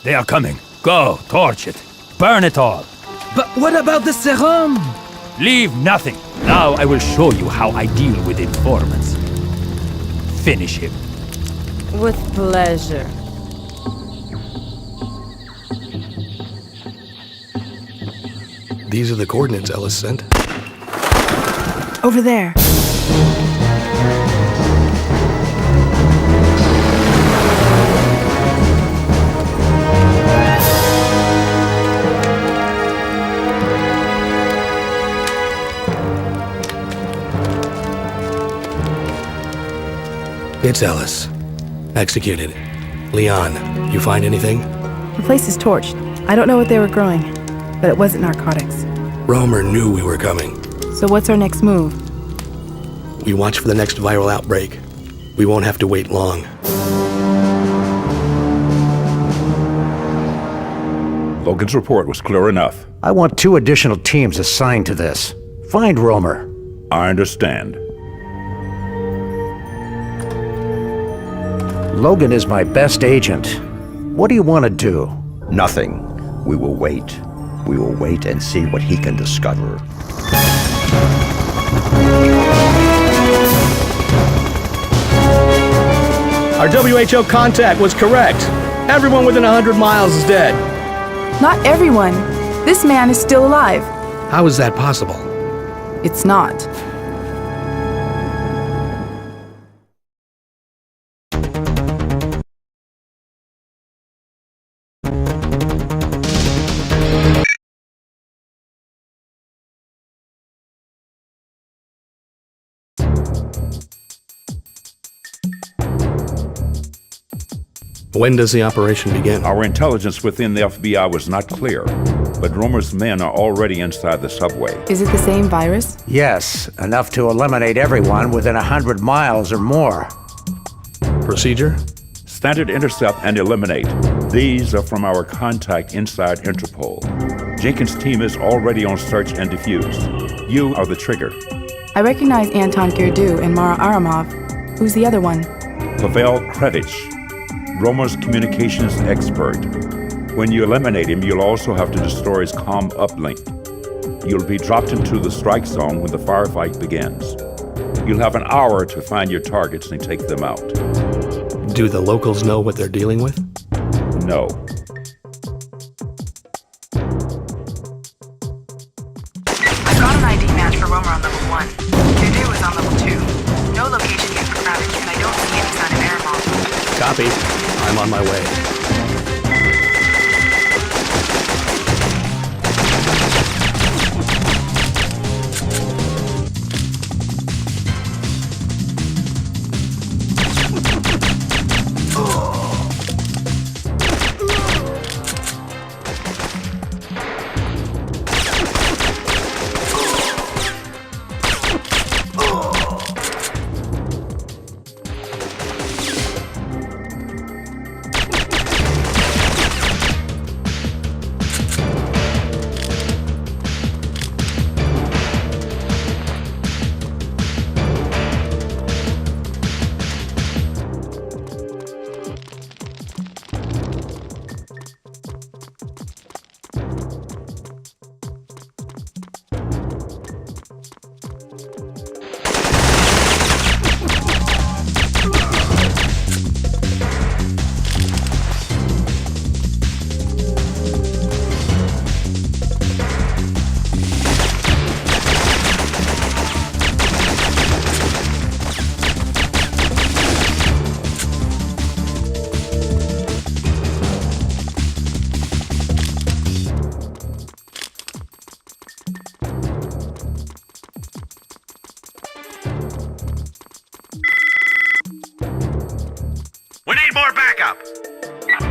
They are coming. Go, torch it. Burn it all. But what about the serum? Leave nothing. Now I will show you how I deal with informants. Finish him. With pleasure. These are the coordinates Ellis sent. Over there. It's Ellis. Executed. Leon, you find anything? The place is torched. I don't know what they were growing, but it wasn't narcotics. Romer knew we were coming. So what's our next move? We watch for the next viral outbreak. We won't have to wait long. Logan's report was clear enough. I want 2 additional teams assigned to this. Find Romer. I understand. Logan is my best agent. What do you want to do? Nothing. We will wait. We will wait and see what he can discover. Our WHO contact was correct. Everyone within 100 miles is dead. Not everyone. This man is still alive. How is that possible? It's not. When does the operation begin? Our intelligence within the FBI was not clear, but Romer's men are already inside the subway. Is it the same virus? Yes, enough to eliminate everyone within 100 miles or more. Procedure? Standard intercept and eliminate. These are from our contact inside Interpol. Jenkins' team is already on search and defuse. You are the trigger. I recognize Anton Girdu and Mara Aramov. Who's the other one? Pavel Krevich, Romer's communications expert. When you eliminate him, you'll also have to destroy his comm uplink. You'll be dropped into the strike zone when the firefight begins. You'll have an hour to find your targets and take them out. Do the locals know what they're dealing with? No. I've got an ID match for Romer on level 1. Girdu is on level 2. No location yet for Kravitz, and I don't see any sign of Aramov. Copy. I'm on my way.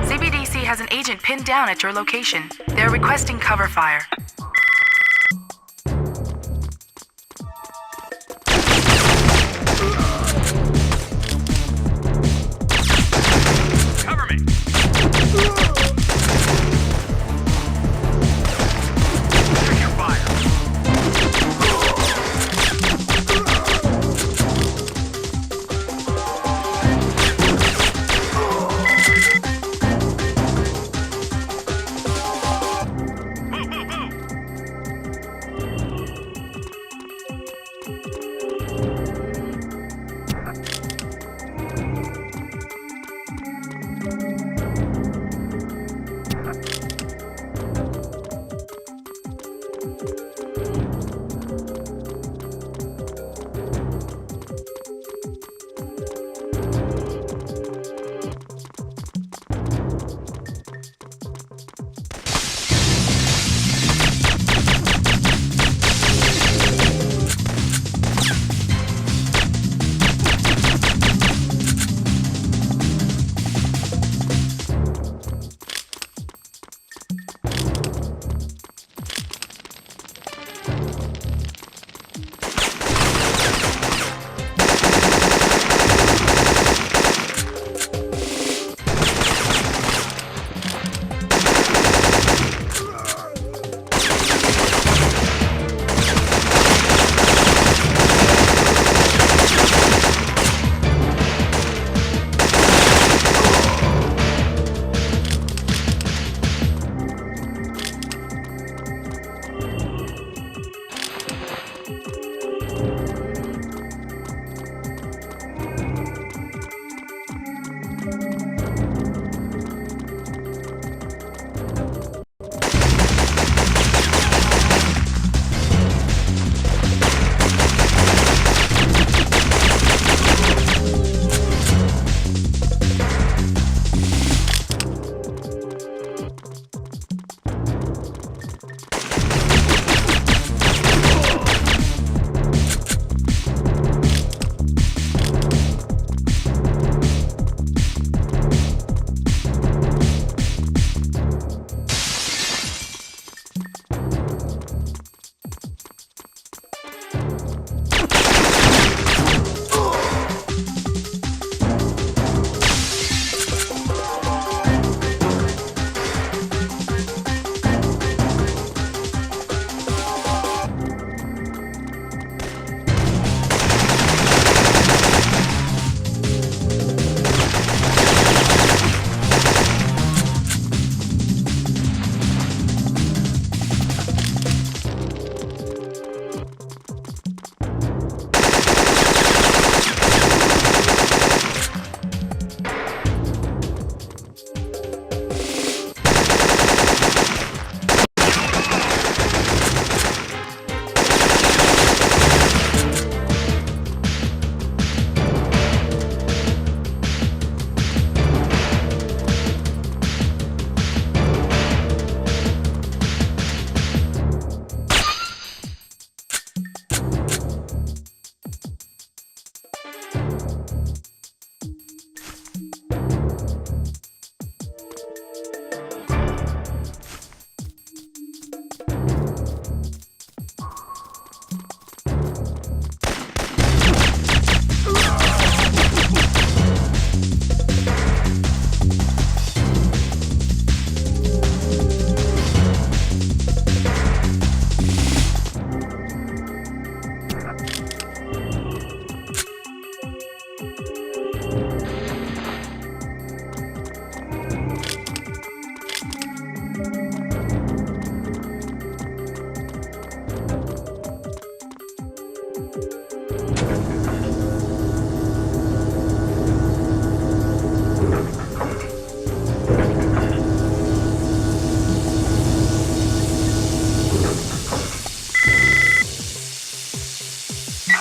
CBDC has an agent pinned down at your location. They're requesting cover fire. Cover me. Taking fire.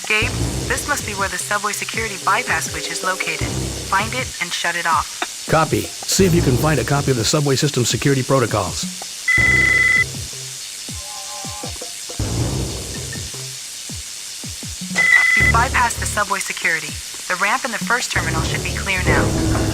Gabe, this must be where the subway security bypass switch is located. Find it and shut it off. Copy. See if you can find a copy of the subway system security protocols. You've bypassed the subway security. The ramp in the first terminal should be clear now.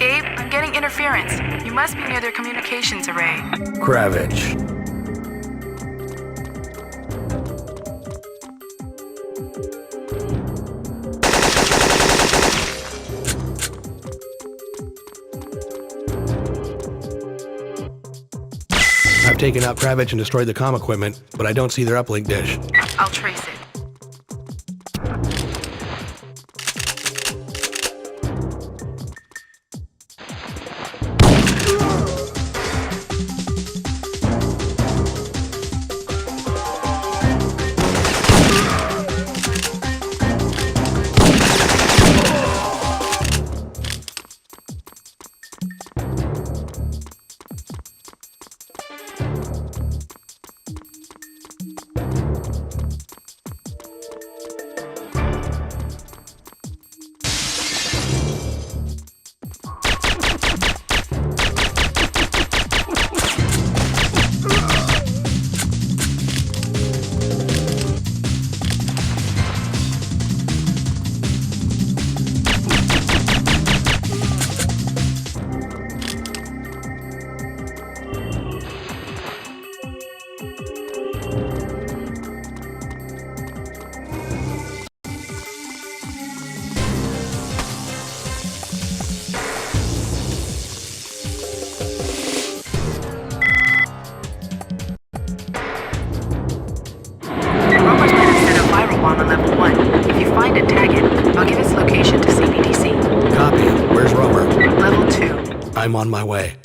Gabe, I'm getting interference. You must be near their communications array. Kravich. taken out Kravitz and destroyed the comm equipment, but I don't see their uplink dish. I'll trace it. On level 1. If you find it, tag it. I'll give its location to CBDC. Copy. Where's Romer? Level 2. I'm on my way.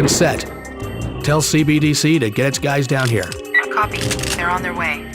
Set. Tell CBDC to get its guys down here. Copy. They're on their way.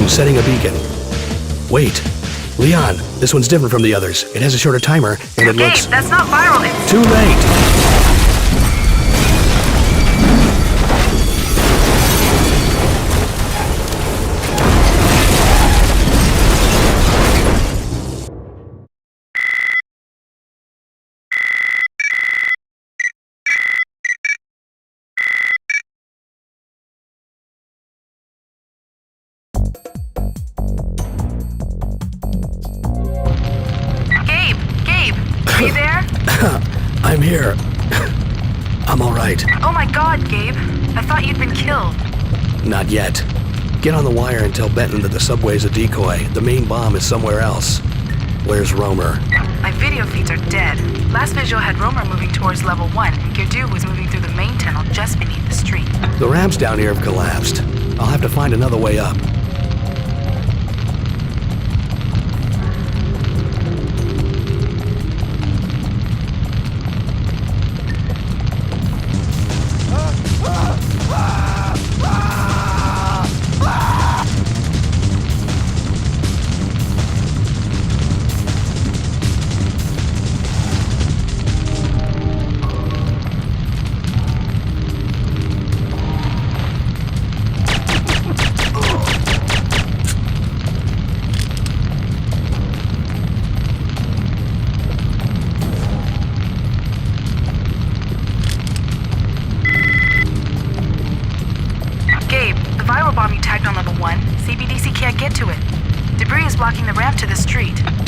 Setting a beacon. Wait. Leon, this one's different from the others. It has a shorter timer, and it looks... That's not viral, it's... Too late! right. Oh my god, Gabe. I thought you'd been killed. Not yet. Get on the wire and tell Benton that the subway's a decoy. The main bomb is somewhere else. Where's Romer? My video feeds are dead. Last visual had Romer moving towards level 1, and Girdu was moving through the main tunnel just beneath the street. The ramps down here have collapsed. I'll have to find another way up.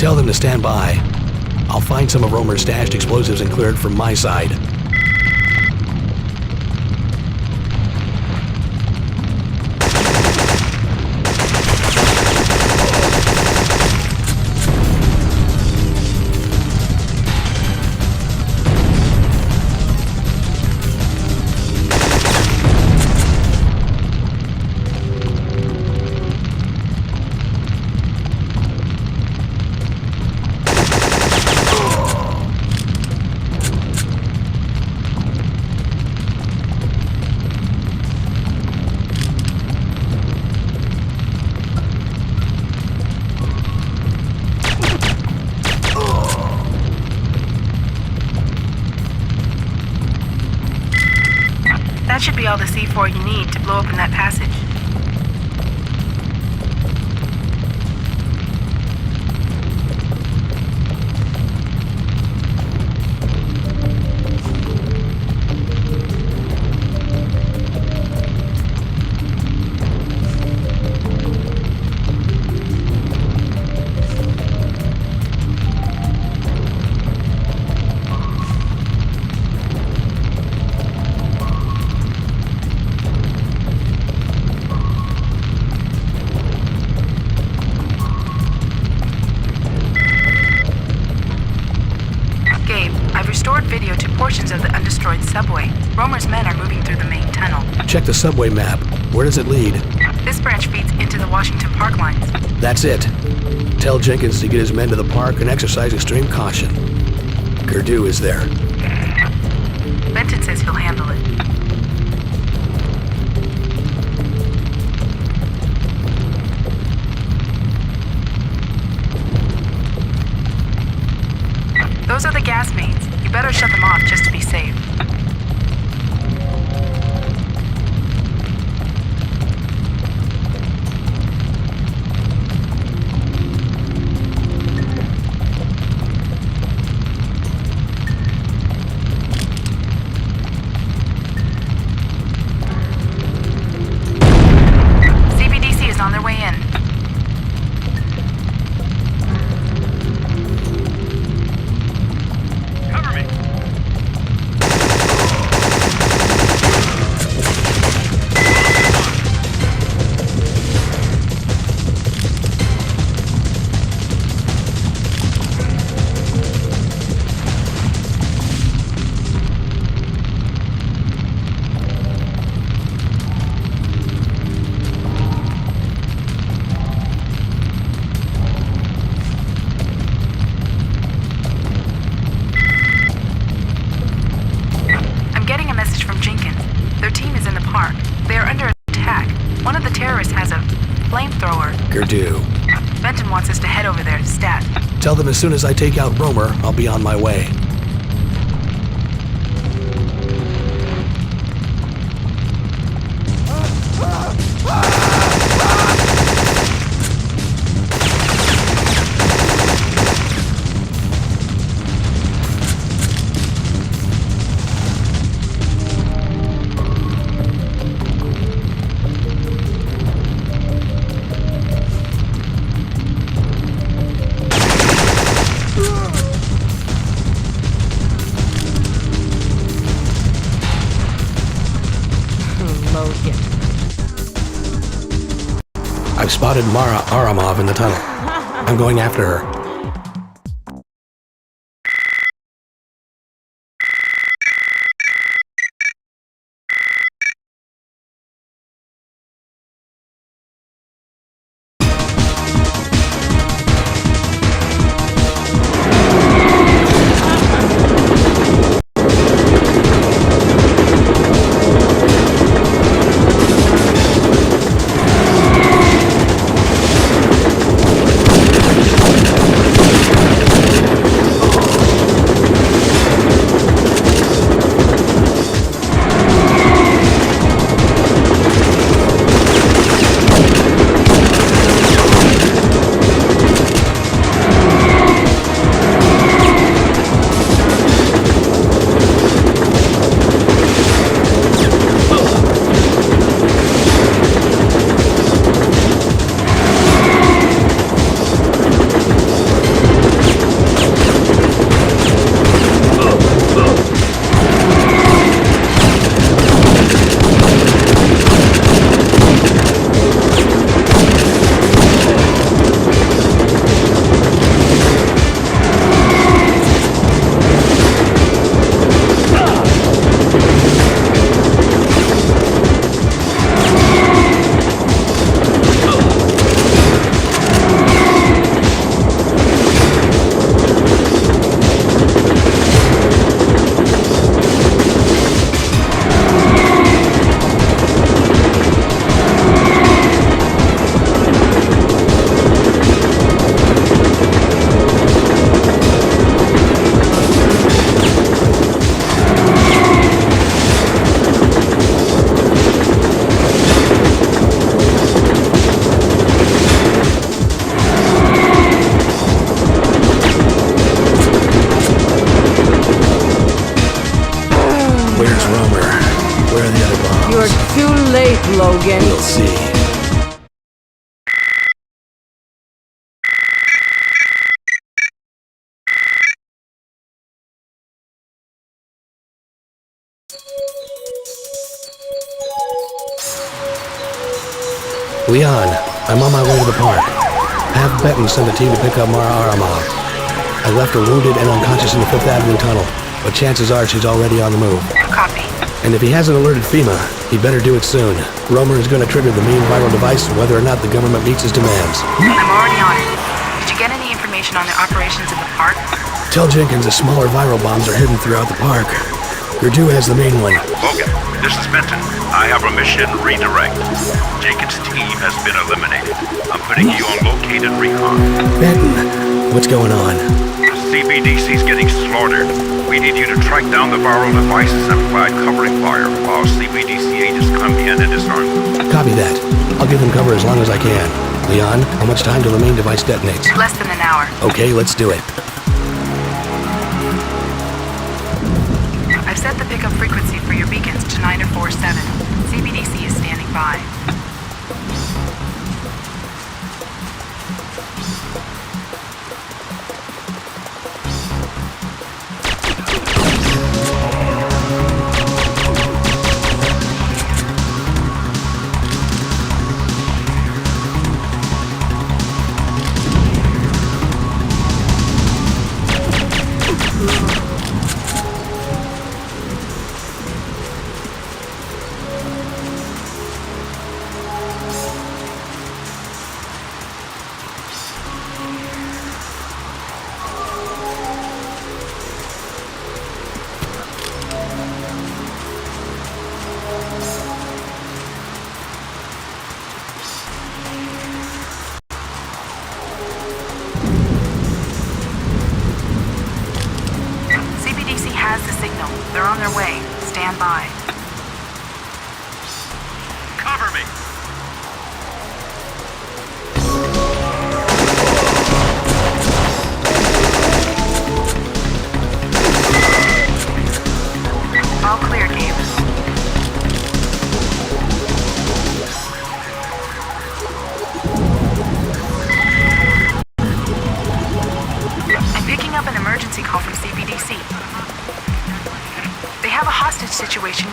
Tell them to stand by. I'll find some of Romer's stashed explosives and clear it from my side. That should be all the C4 you need to blow open that passage. Video to portions of the undestroyed subway. Romer's men are moving through the main tunnel. Check the subway map. Where does it lead? This branch feeds into the Washington Park lines. That's it. Tell Jenkins to get his men to the park and exercise extreme caution. Girdu is there. Benton says he'll handle it. Those are the gas mains. You better shut them off just to be safe. CBDC is on their way in. Girdu. Benton wants us to head over there to stat. Tell them as soon as I take out Romer, I'll be on my way. I've spotted Mara Aramov in the tunnel. I'm going after her. Logan. We'll see. Leon, I'm on my way to the park. Have Benton send a team to pick up Mara Aramov. I left her wounded and unconscious in the 5th Avenue tunnel, but chances are she's already on the move. Copy. And if he hasn't alerted FEMA, he'd better do it soon. Romer is going to trigger the main viral device whether or not the government meets his demands. I'm already on it. Did you get any information on the operations in the park? Tell Jenkins the smaller viral bombs are hidden throughout the park. Gurdu has the main one. Logan, this is Benton. I have a mission redirect. Jenkins' team has been eliminated. I'm putting you on located recon. Benton, what's going on? The CBDC's getting slaughtered. We need you to track down the viral devices and provide covering fire while CBDC agents come in and disarm them. Copy that. I'll give them cover as long as I can. Leon, how much time till the main device detonates? Less than an hour. Okay, let's do it. I've set the pickup frequency for your beacons to 9047. CBDC is standing by. Has the signal. They're on their way. Stand by. Cover me! All clear, Gabe. I'm picking up an emergency call from CBDC. They have a hostage situation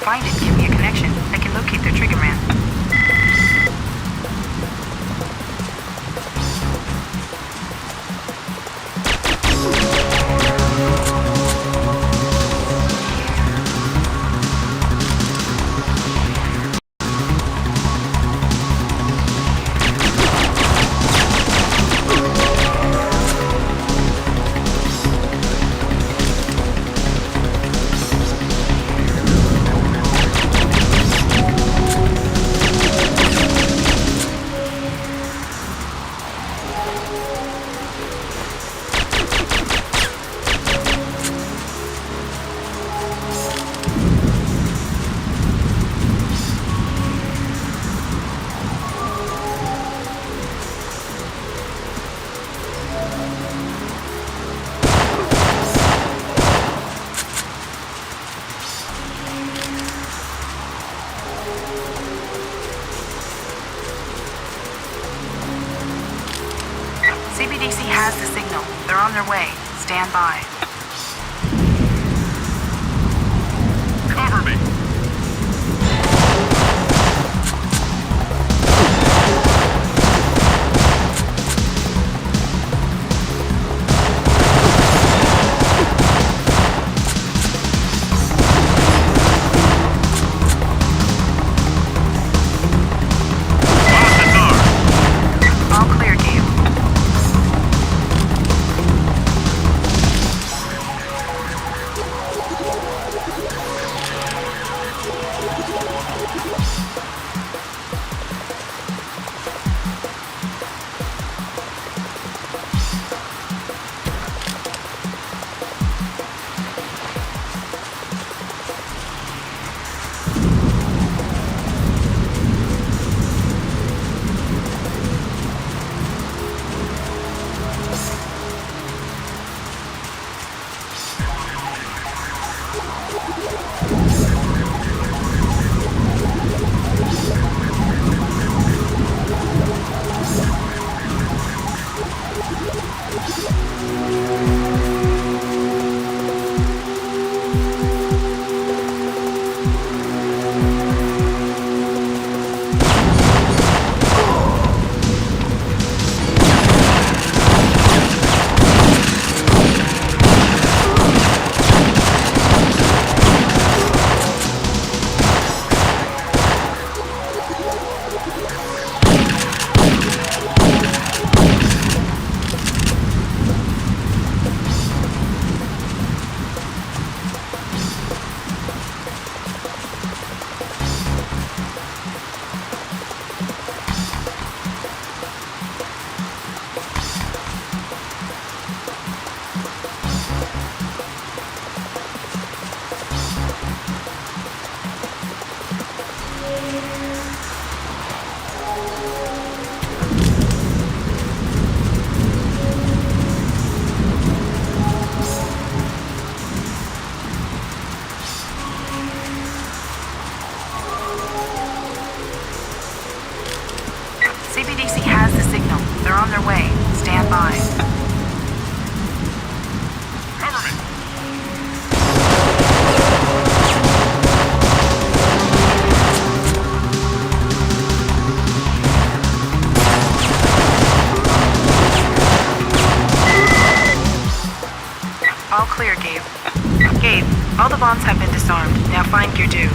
find it, give me a connection. I can locate their trigger man. CBDC has the signal. They're on their way. Stand by. Cover me. All clear, Gabe. CBDC has the signal. They're on their way. Stand by. Cover me. All clear, Gabe. Gabe, all the bombs have been disarmed. Now find your due.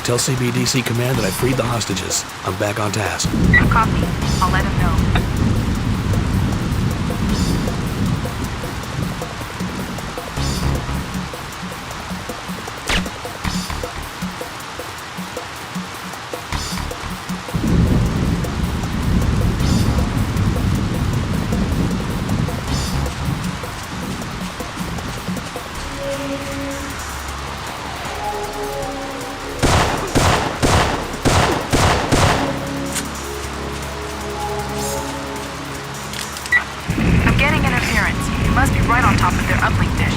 Tell CBDC Command that I freed the hostages. I'm back on task. Copy. I'll let him know. Must be right on top of their uplink dish.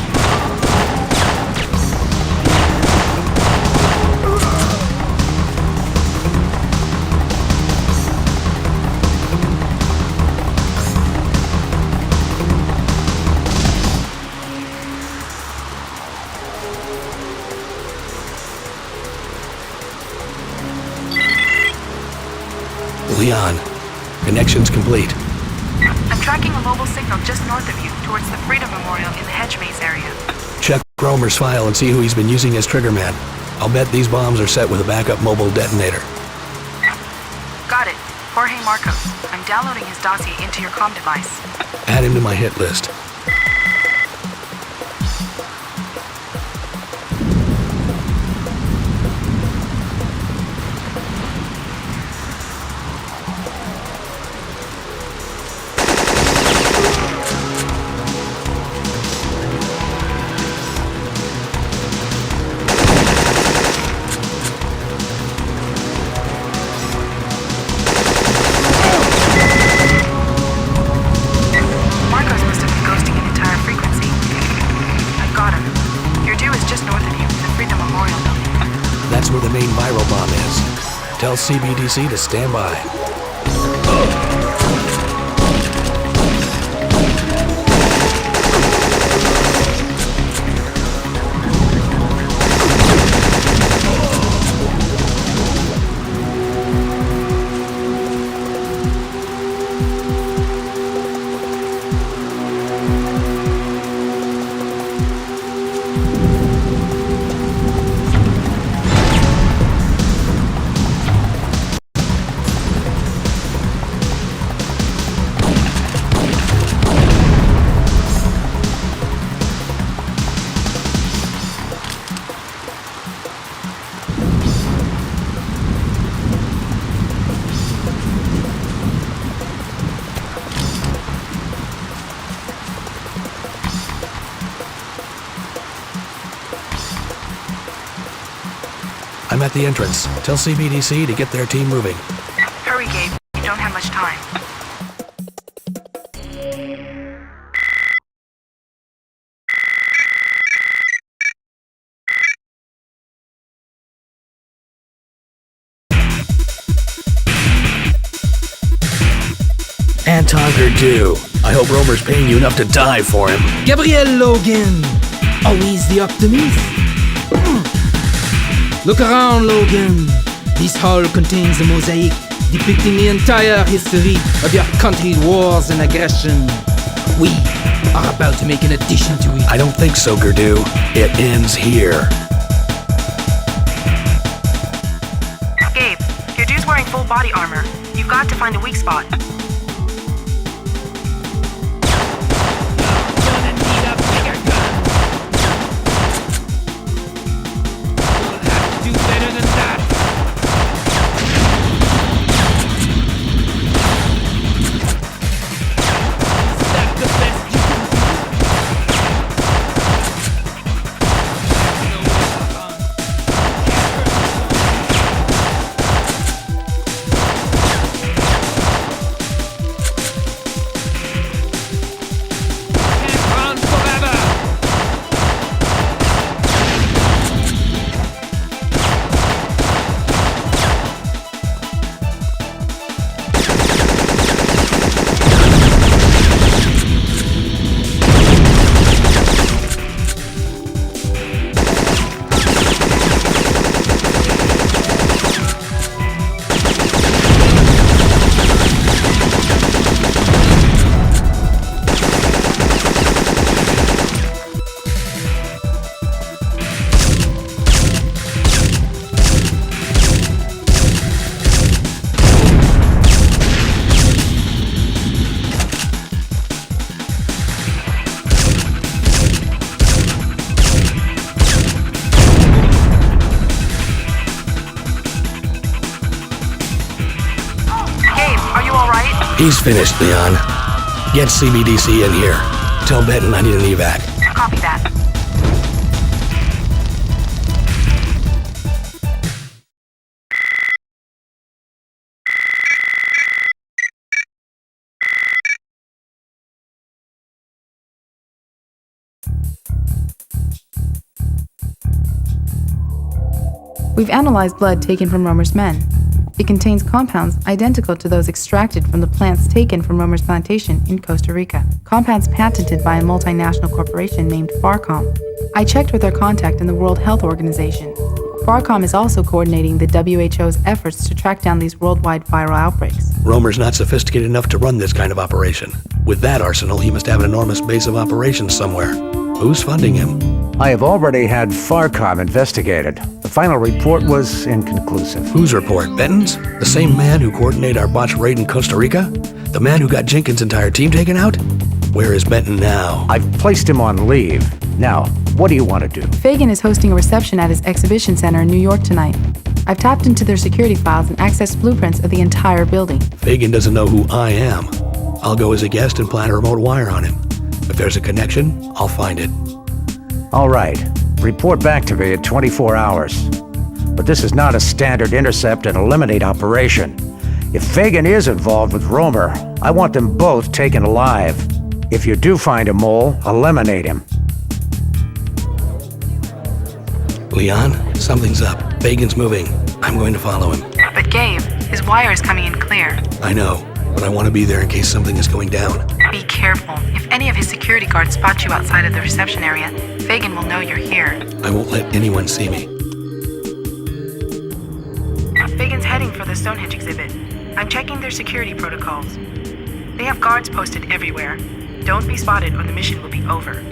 Leon, connection's complete. I'm tracking a mobile signal just north of you, towards the Freedom Memorial in the hedge maze area. Check Romer's file and see who he's been using as triggerman. I'll bet these bombs are set with a backup mobile detonator. Got it. Jorge Marcos. I'm downloading his dossier into your comm device. Add him to my hit list. That's where the main viral bomb is. Tell CBDC to stand by. I'm at the entrance. Tell CBDC to get their team moving. Hurry, Gabe. You don't have much time. Anton Gerdue. I hope Romer's paying you enough to die for him. Gabriel Logan. Always the optimist. Look around, Logan. This hall contains a mosaic depicting the entire history of your country's wars and aggression. We are about to make an addition to it. I don't think so, Gerdue. It ends here. Gabe, your dude's wearing full body armor. You've got to find a weak spot. He's finished, Leon. Get CBDC in here. Tell Benton I need an evac. Copy that. We've analyzed blood taken from Romer's men. It contains compounds identical to those extracted from the plants taken from Romer's plantation in Costa Rica. Compounds patented by a multinational corporation named Farcom. I checked with our contact in the World Health Organization. Farcom is also coordinating the WHO's efforts to track down these worldwide viral outbreaks. Romer's not sophisticated enough to run this kind of operation. With that arsenal, he must have an enormous base of operations somewhere. Who's funding him? I have already had Farcom investigated. The final report was inconclusive. Whose report? Benton's? The same man who coordinated our botched raid in Costa Rica? The man who got Jenkins' entire team taken out? Where is Benton now? I've placed him on leave. Now, what do you want to do? Fagan is hosting a reception at his exhibition center in New York tonight. I've tapped into their security files and accessed blueprints of the entire building. Fagan doesn't know who I am. I'll go as a guest and plant a remote wire on him. If there's a connection, I'll find it. All right. Report back to me in 24 hours. But this is not a standard intercept and eliminate operation. If Fagan is involved with Romer, I want them both taken alive. If you do find a mole, eliminate him. Leon, something's up. Fagan's moving. I'm going to follow him. But Gabe, his wire is coming in clear. I know, but I want to be there in case something is going down. Be careful. If any of his security guards spot you outside of the reception area, Fagan will know you're here. I won't let anyone see me. Fagan's heading for the Stonehenge exhibit. I'm checking their security protocols. They have guards posted everywhere. Don't be spotted or the mission will be over.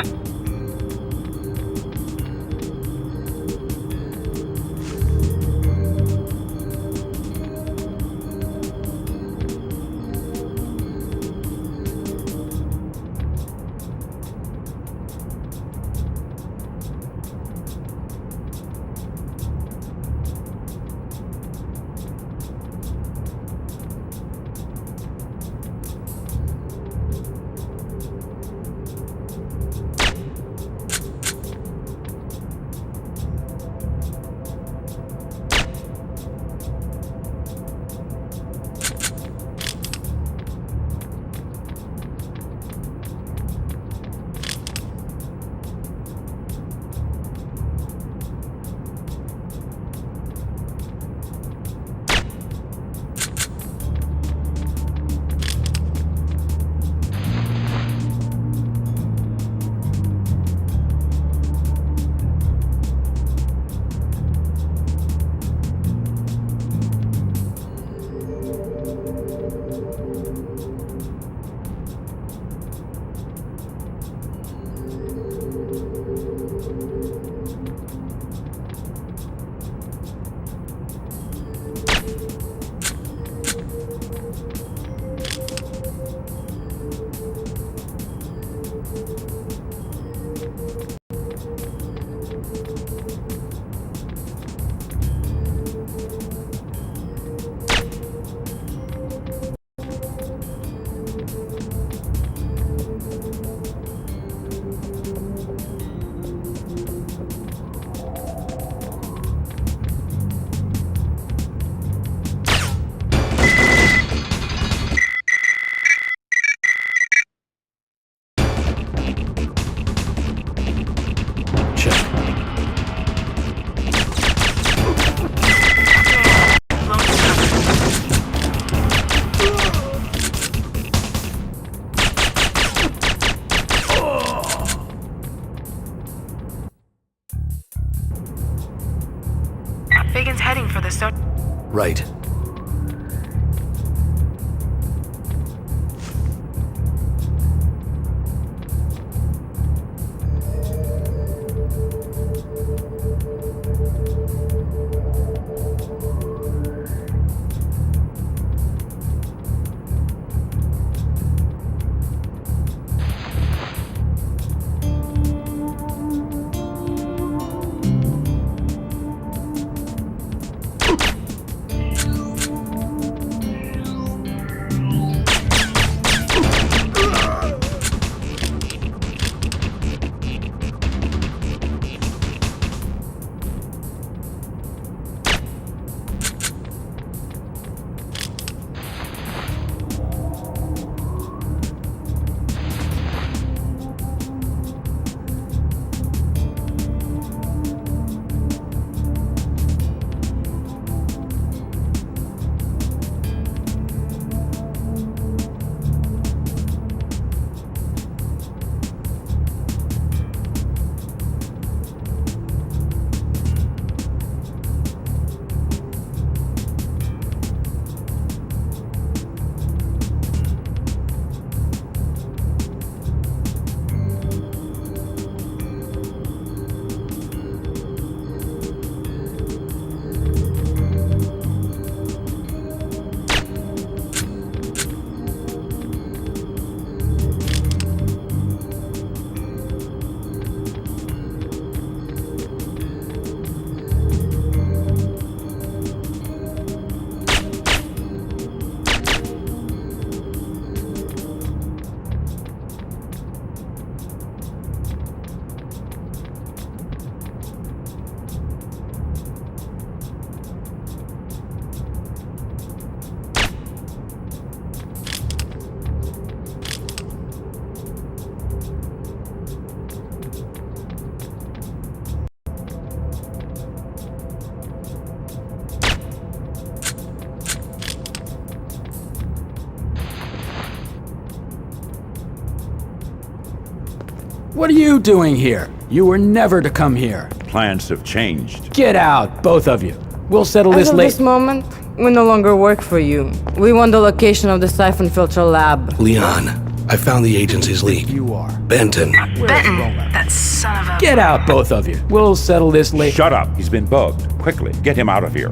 What are you doing here? You were never to come here. Plans have changed. Get out, both of you. We'll settle As this of later. this moment, we no longer work for you. We want the location of the Syphon filter lab. Leon, I found the agency's leak. You are. Benton. Benton, that son of a... Get out, both of you. We'll settle this later. Shut up. He's been bugged. Quickly, get him out of here.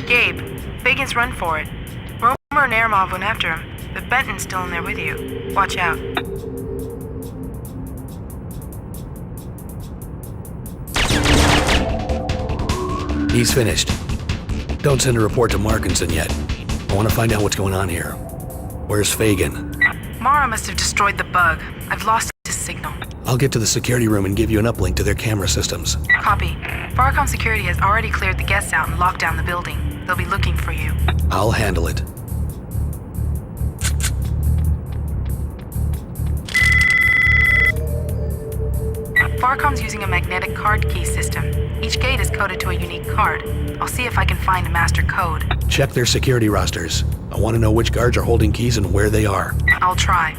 Gabe, Fagan's run for it. Romer and Aramov went after him, but Benton's still in there with you. Watch out. He's finished. Don't send a report to Markinson yet. I want to find out what's going on here. Where's Fagan? Mara must have destroyed the bug. I've lost his signal. I'll get to the security room and give you an uplink to their camera systems. Copy. Barcom security has already cleared the guests out and locked down the building. They'll be looking for you. I'll handle it. Barcom's using a magnetic card key system. Each gate is coded to a unique card. I'll see if I can find a master code. Check their security rosters. I want to know which guards are holding keys and where they are. I'll try.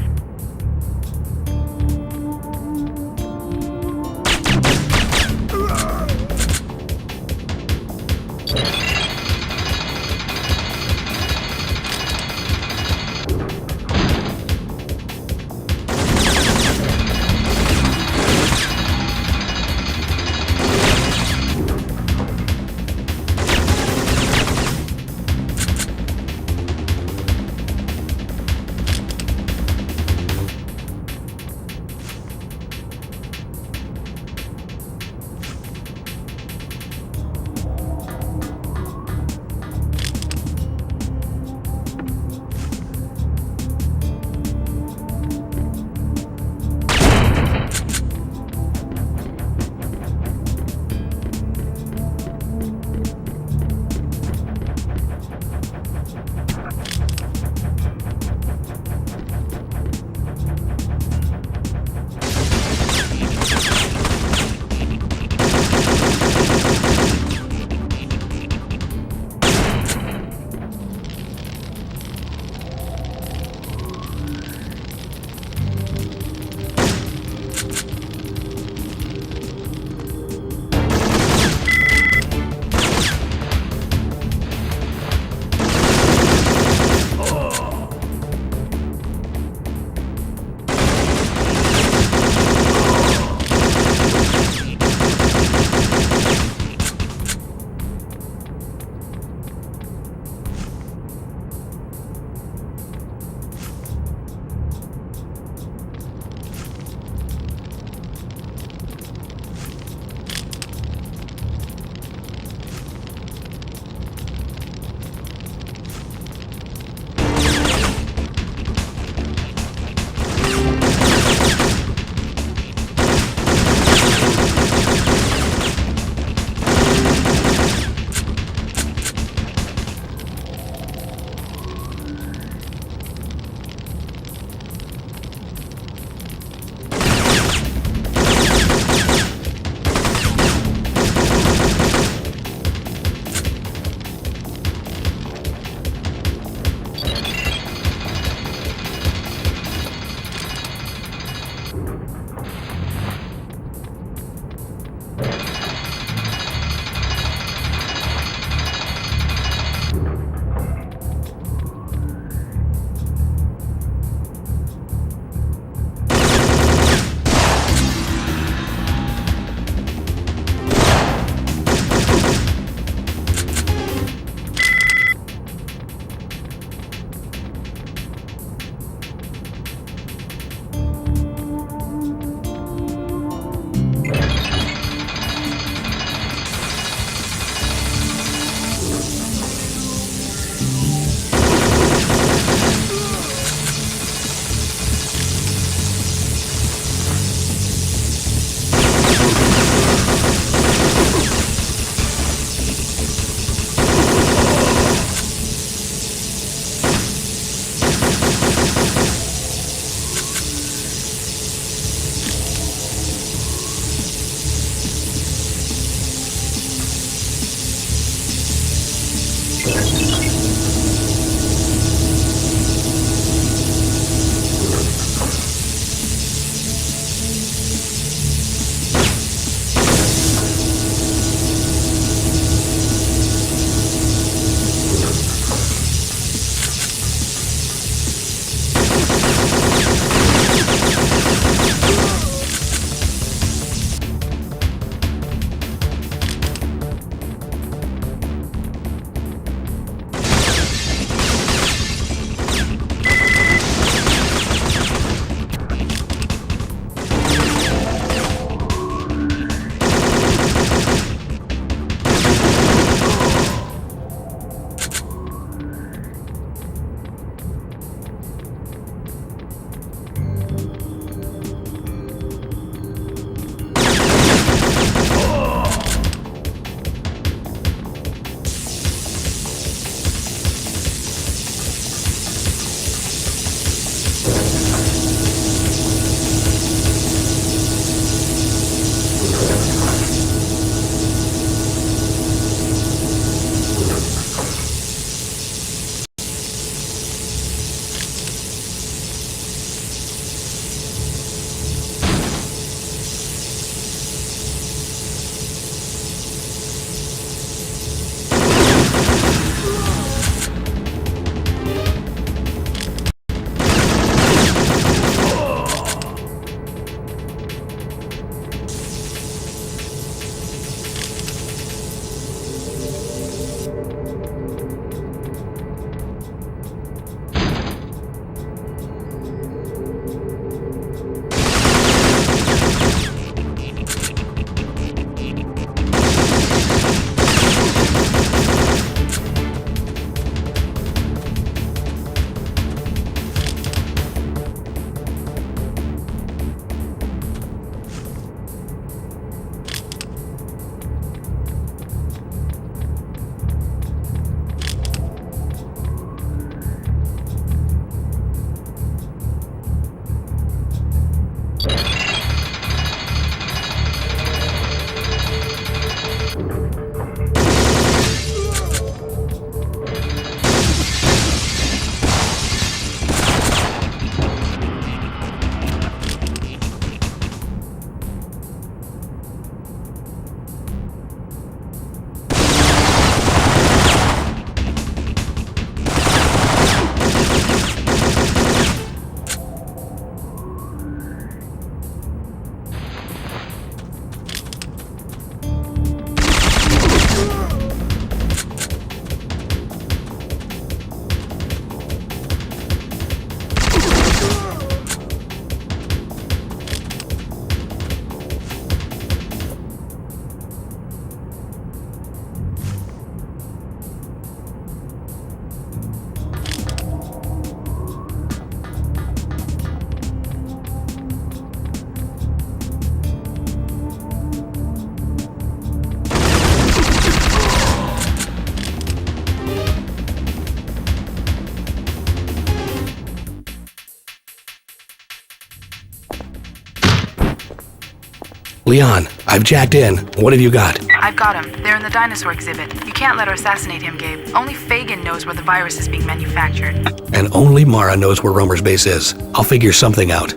Leon, I've jacked in. What have you got? I've got him. They're in the dinosaur exhibit. You can't let her assassinate him, Gabe. Only Fagin knows where the virus is being manufactured. And only Mara knows where Romer's base is. I'll figure something out.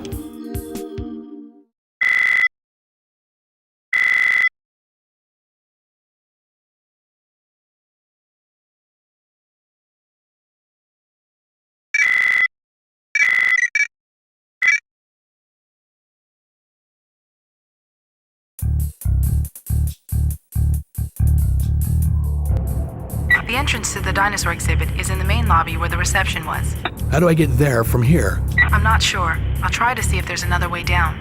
The entrance to the dinosaur exhibit is in the main lobby where the reception was. How do I get there from here? I'm not sure. I'll try to see if there's another way down.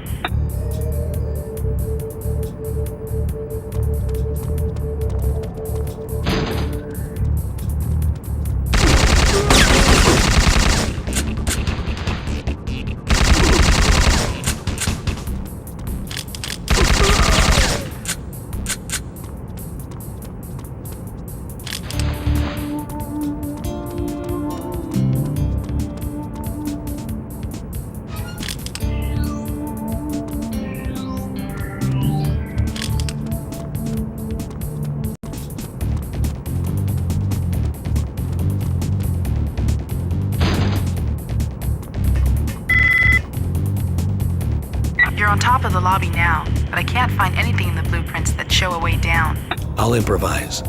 You're on top of the lobby now, but I can't find anything in the blueprints that show a way down. I'll improvise.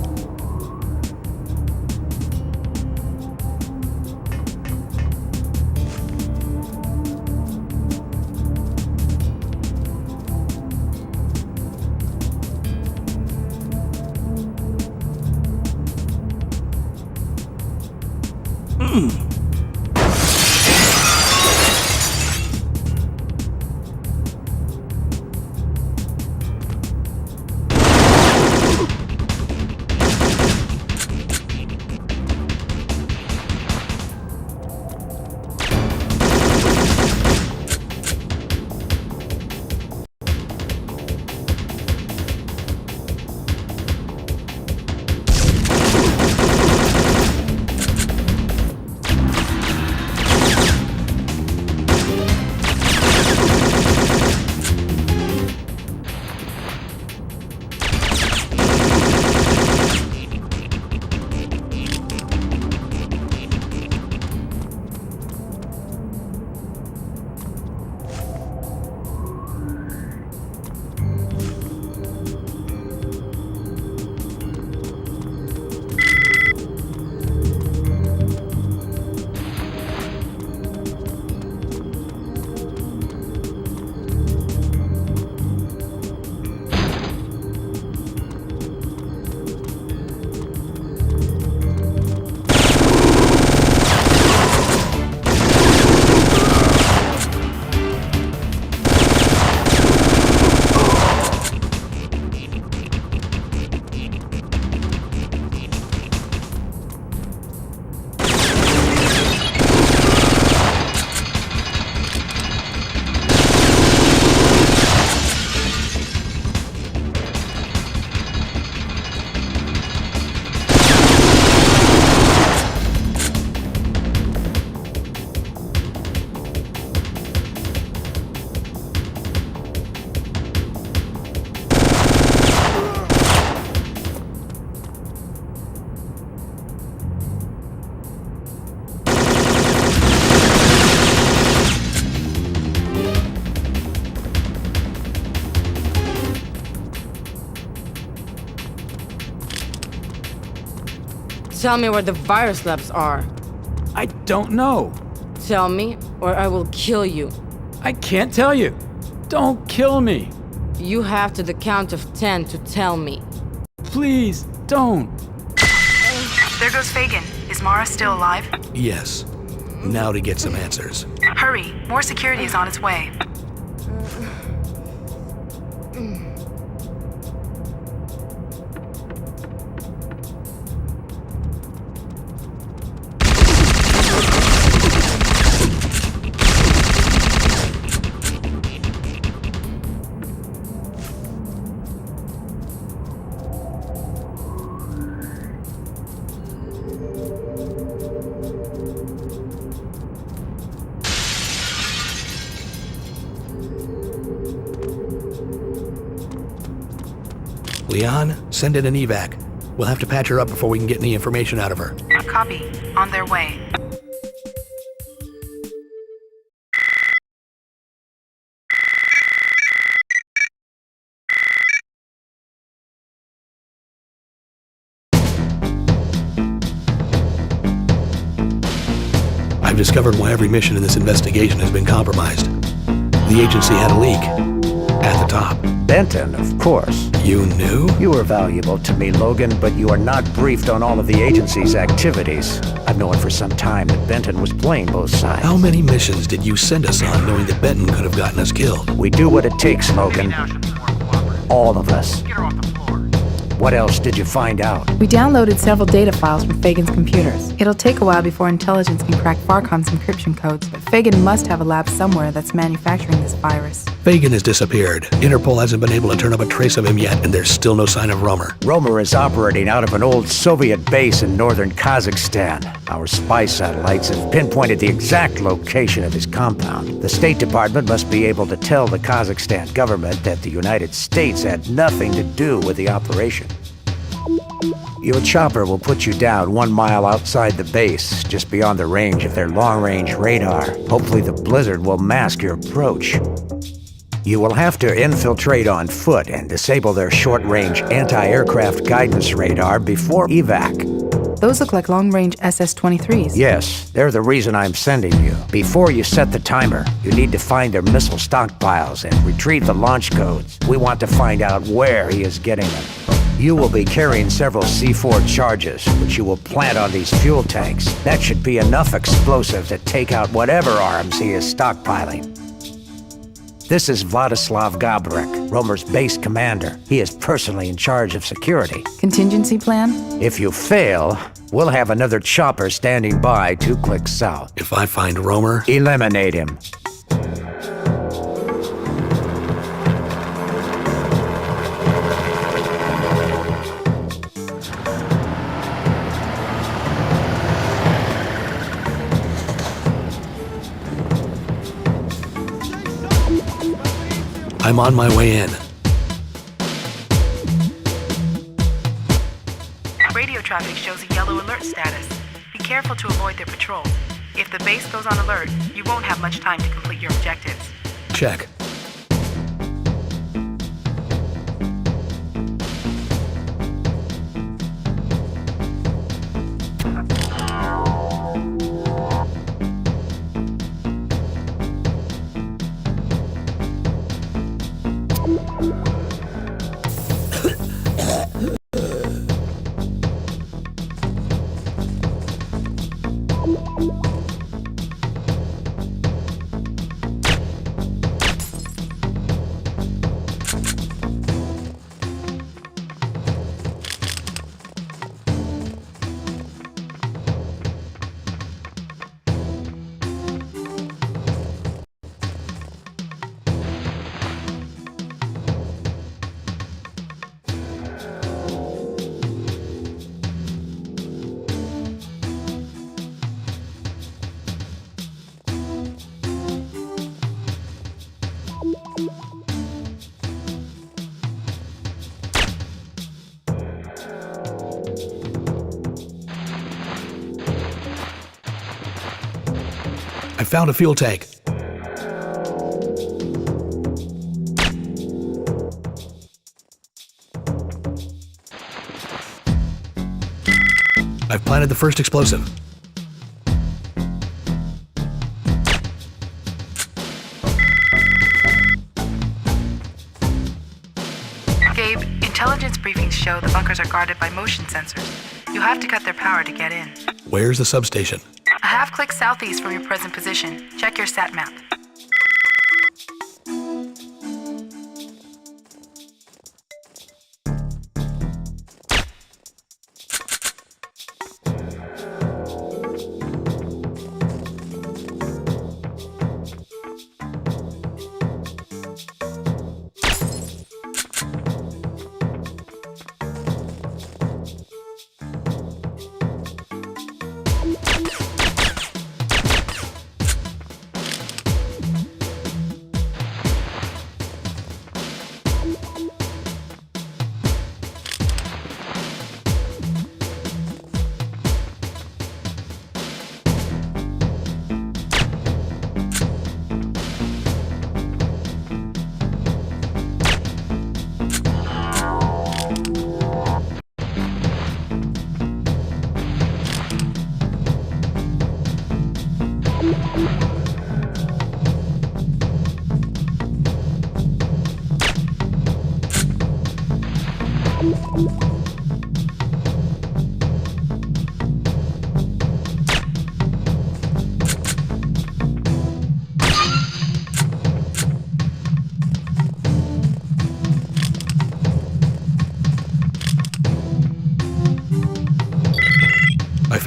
Tell me where the virus labs are. I don't know. Tell me, or I will kill you. I can't tell you. Don't kill me. You have to the count of 10 to tell me. Please, don't. There goes Fagin. Is Mara still alive? Yes. Now to get some answers. Hurry. More security is on its way. Leon, send in an evac. We'll have to patch her up before we can get any information out of her. Copy. On their way. I've discovered why every mission in this investigation has been compromised. The agency had a leak. At the top. Benton, of course. You knew? You are valuable to me, Logan, but you are not briefed on all of the agency's activities. I've known for some time that Benton was playing both sides. How many missions did you send us on knowing that Benton could have gotten us killed? We do what it takes, Logan. All of us. What else did you find out? We downloaded several data files from Fagan's computers. It'll take a while before intelligence can crack Farcon's encryption codes, but Fagan must have a lab somewhere that's manufacturing this virus. Fagan has disappeared. Interpol hasn't been able to turn up a trace of him yet, and there's still no sign of Romer. Romer is operating out of an old Soviet base in northern Kazakhstan. Our spy satellites have pinpointed the exact location of his compound. The State Department must be able to tell the Kazakhstan government that the United States had nothing to do with the operation. Your chopper will put you down 1 mile outside the base, just beyond the range of their long-range radar. Hopefully the blizzard will mask your approach. You will have to infiltrate on foot and disable their short-range anti-aircraft guidance radar before evac. Those look like long-range SS-23s. Yes, they're the reason I'm sending you. Before you set the timer, you need to find their missile stockpiles and retrieve the launch codes. We want to find out where he is getting them. You will be carrying several C4 charges, which you will plant on these fuel tanks. That should be enough explosive to take out whatever arms he is stockpiling. This is Vladislav Gabrek, Romer's base commander. He is personally in charge of security. Contingency plan? If you fail, we'll have another chopper standing by 2 clicks south. If I find Romer, eliminate him. I'm on my way in. Radio traffic shows a yellow alert status. Be careful to avoid their patrols. If the base goes on alert, you won't have much time to complete your objectives. Check. I found a fuel tank. I've planted the first explosive. Gabe, intelligence briefings show the bunkers are guarded by motion sensors. You have to cut their power to get in. Where's the substation? A half-click southeast from your present position. Check your sat map.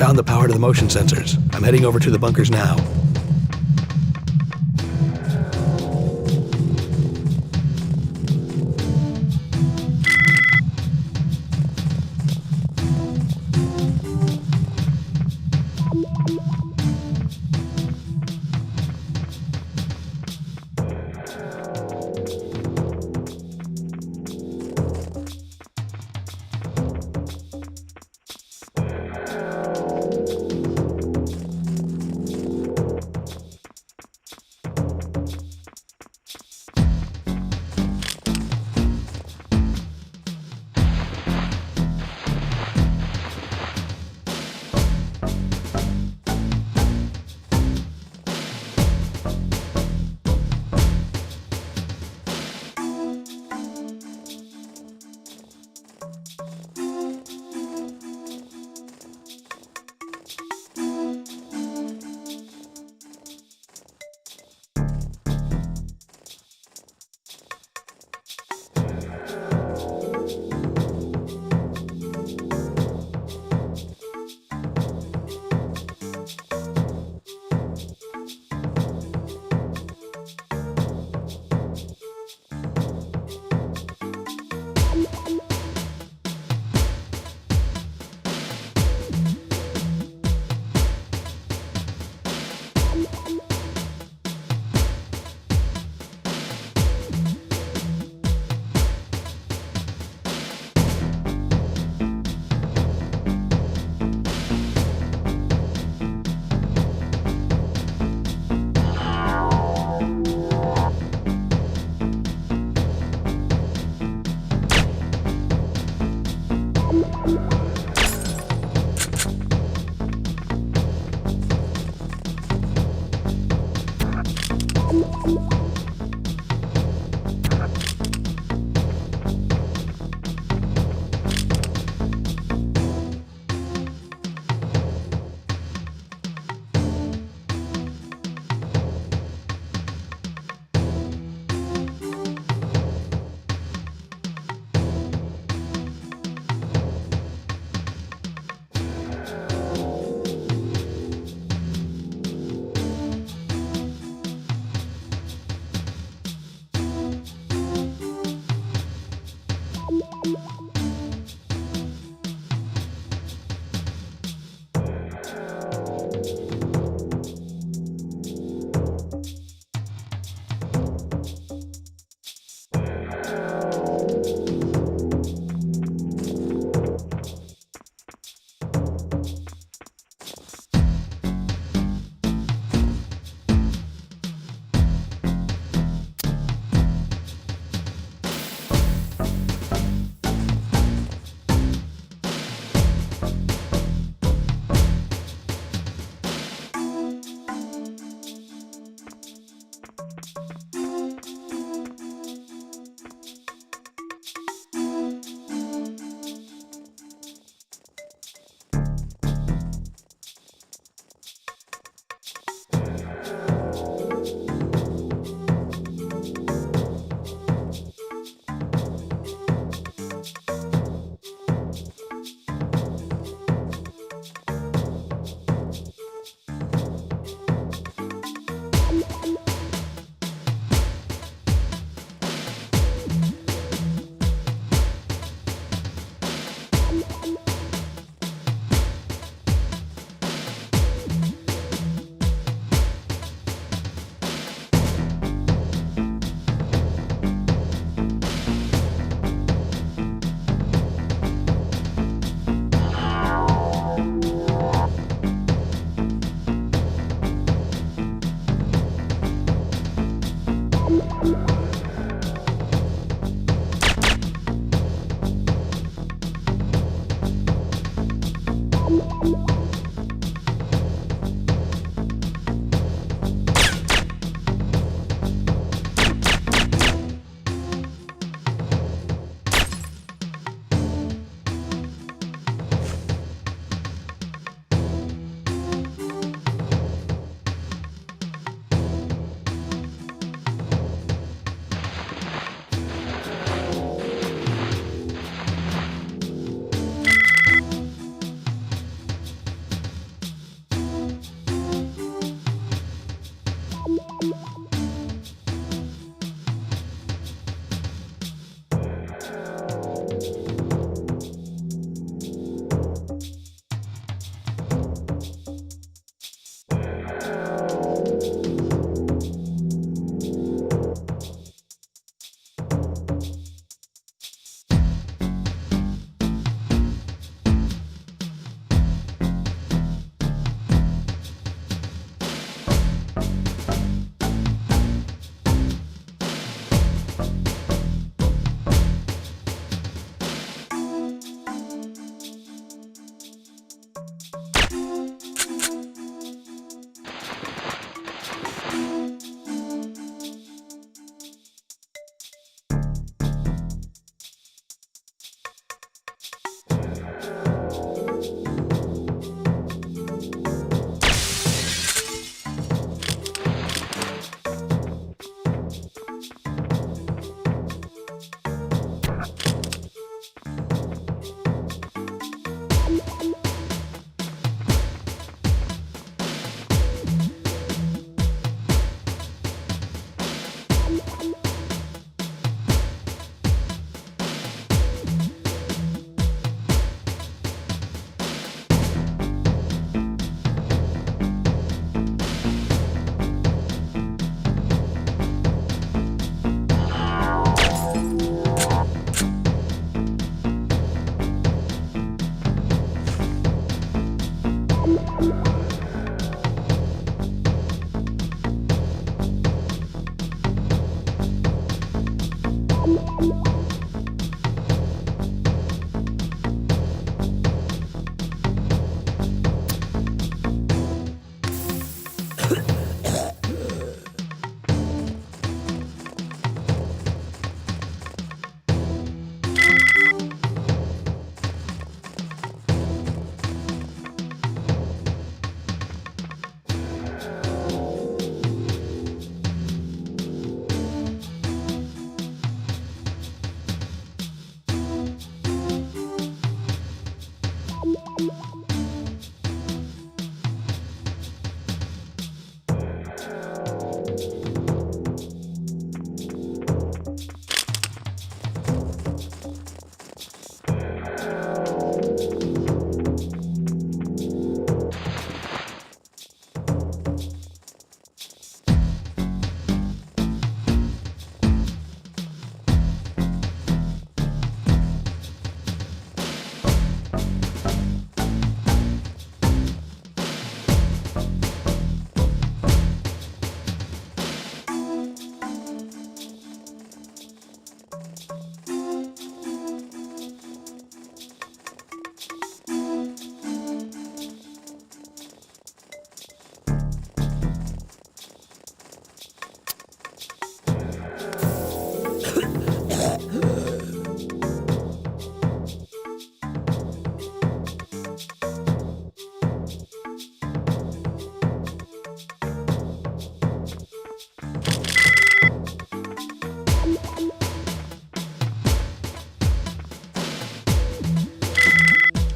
found the power to the motion sensors. I'm heading over to the bunkers now.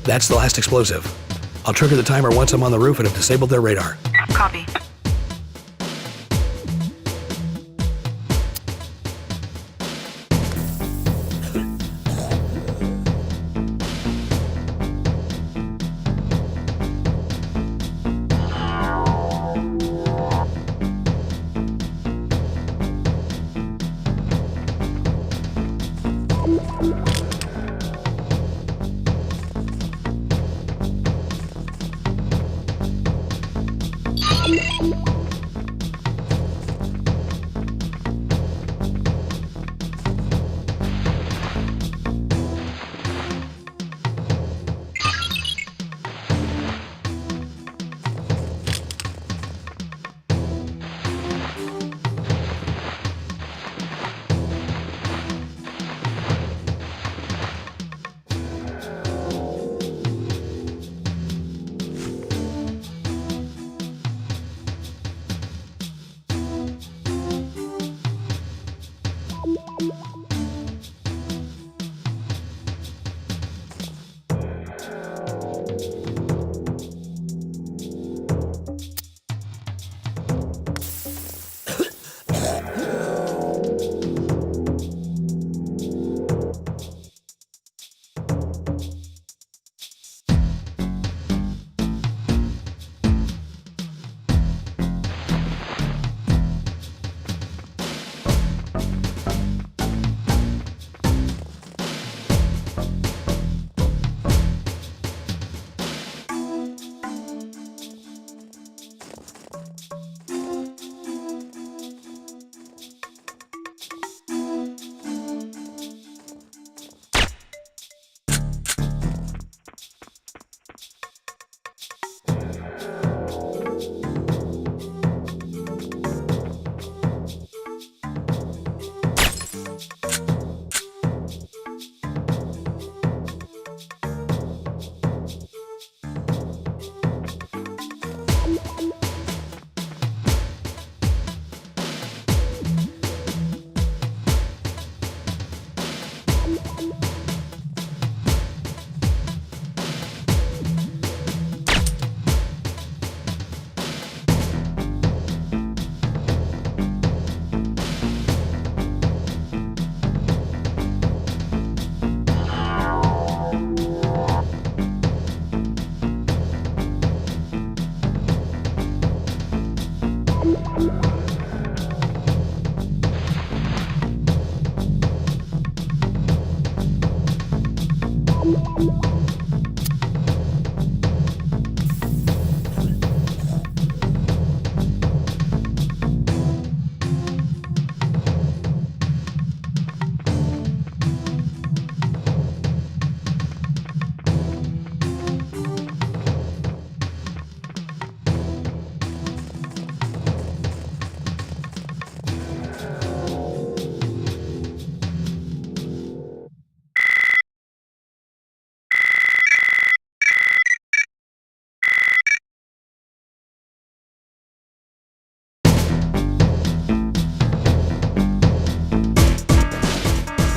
That's the last explosive. I'll trigger the timer once I'm on the roof and have disabled their radar. Copy.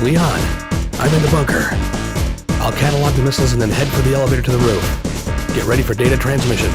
Leon, I'm in the bunker. I'll catalog the missiles and then head for the elevator to the roof. Get ready for data transmission.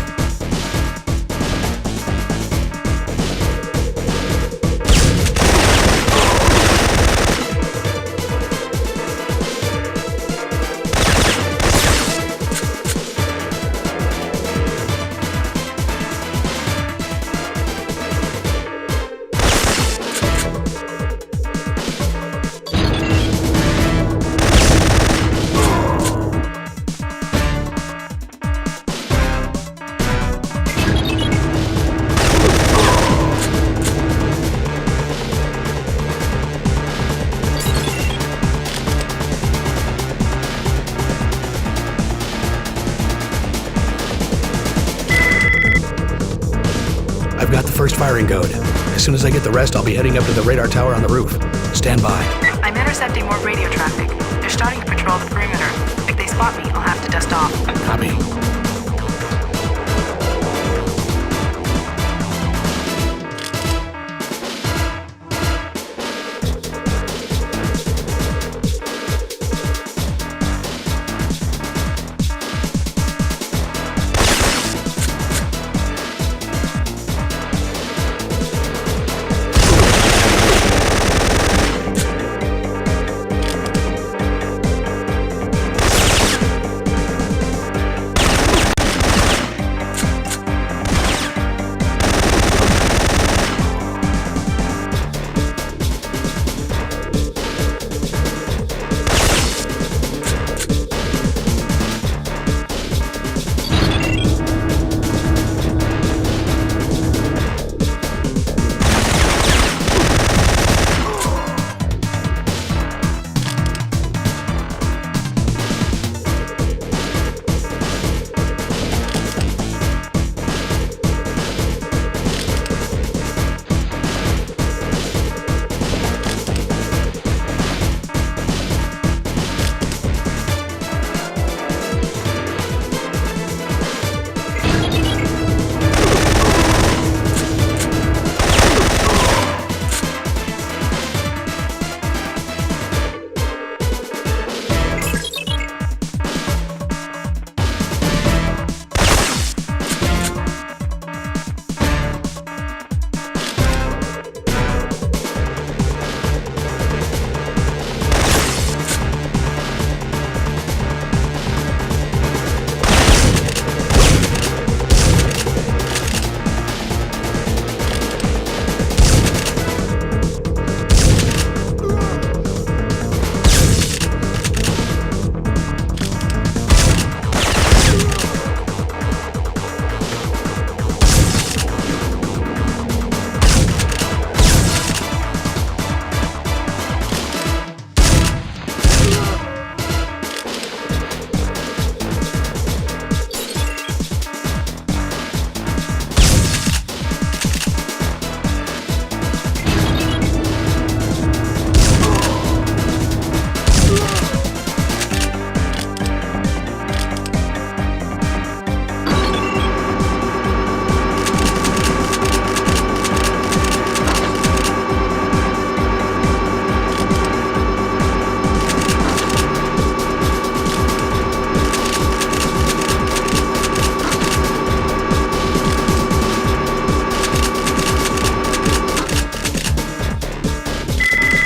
I've got the first firing code. As soon as I get the rest, I'll be heading up to the radar tower on the roof. Stand by. I'm intercepting more radio traffic. They're starting to patrol the perimeter. If they spot me, I'll have to dust off. Copy.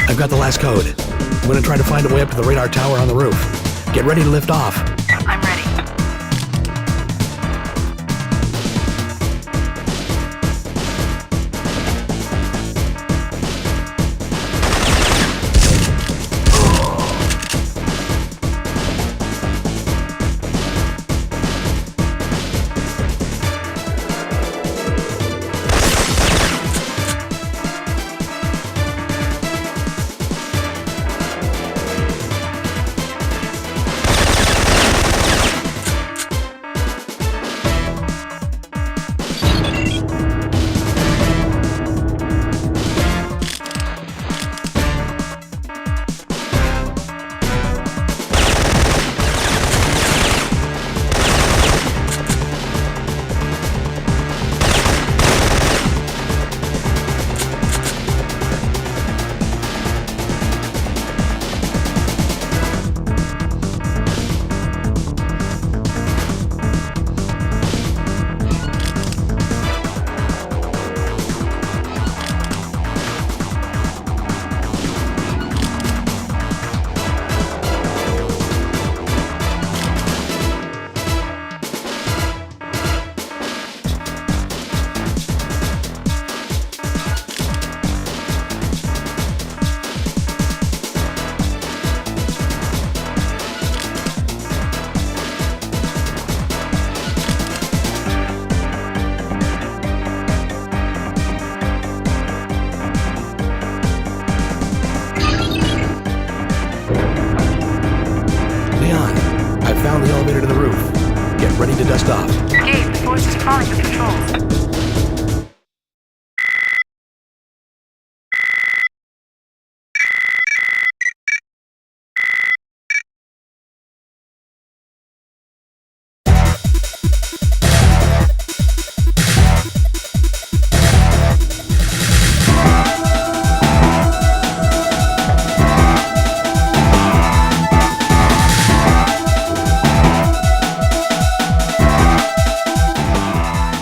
I've got the last code. I'm gonna try to find a way up to the radar tower on the roof. Get ready to lift off. I'm ready. Gabe, the force is crawling with patrols.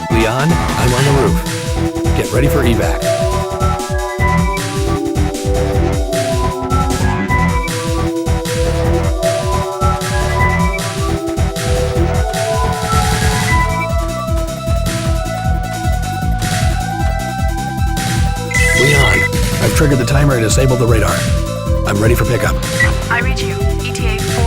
Leon, I'm on the roof. Get ready for evac. Leon, I've triggered the timer and disabled the radar. I'm ready for pickup. I read you. ETA 4.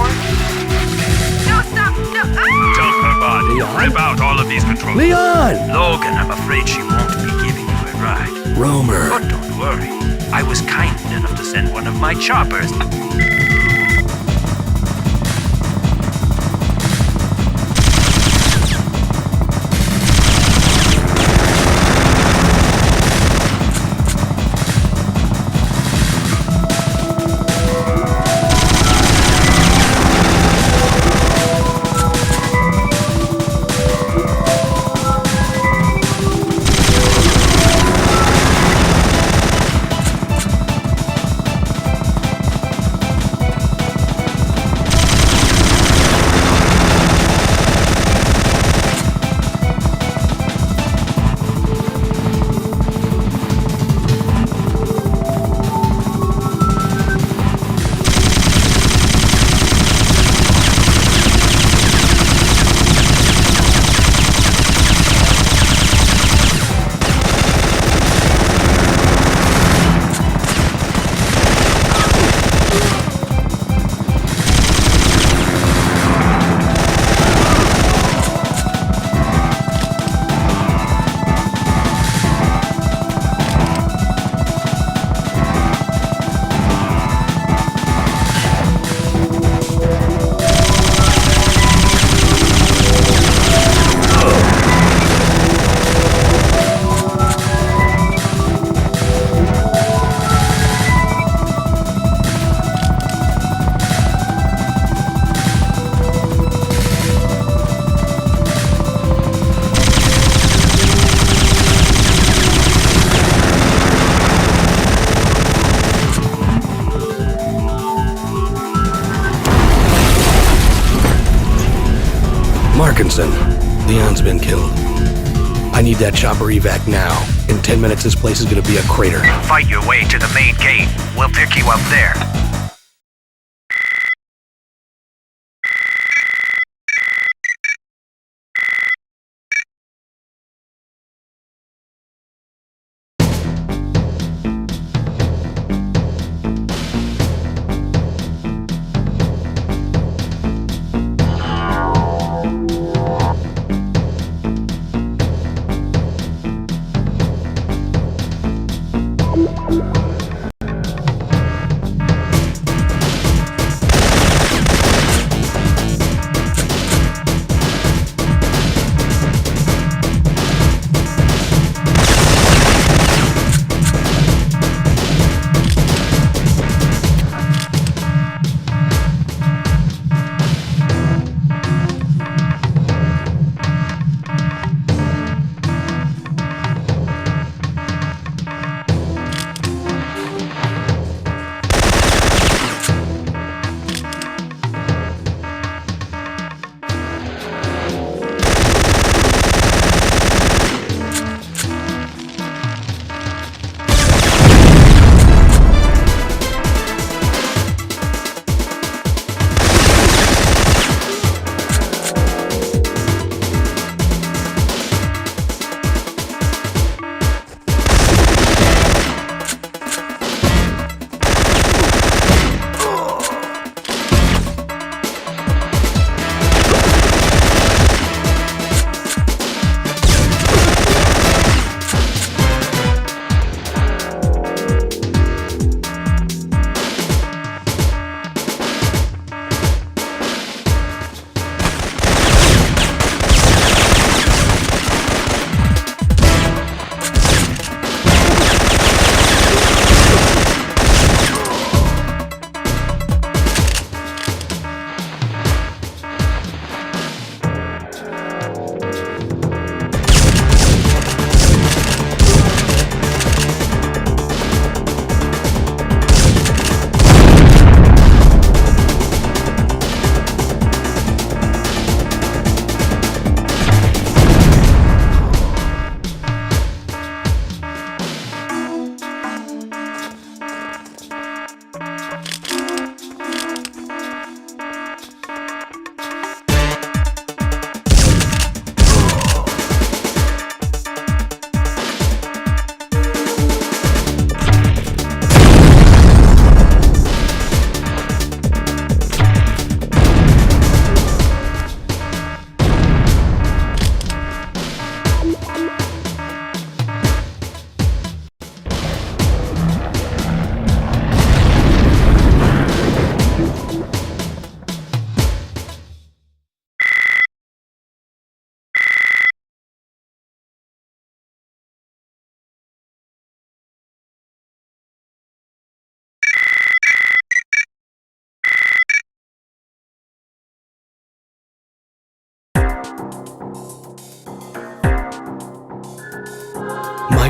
No, stop! No! Ah! Tell her body. Leon? Rip out all of these controls. Leon! Logan, I'm afraid she won't be giving you a ride. Romer. But don't worry. I was kind enough to send one of my choppers. Markinson, Leon's been killed. I need that chopper evac now. In 10 minutes, this place is gonna be a crater. Fight your way to the main gate. We'll pick you up there.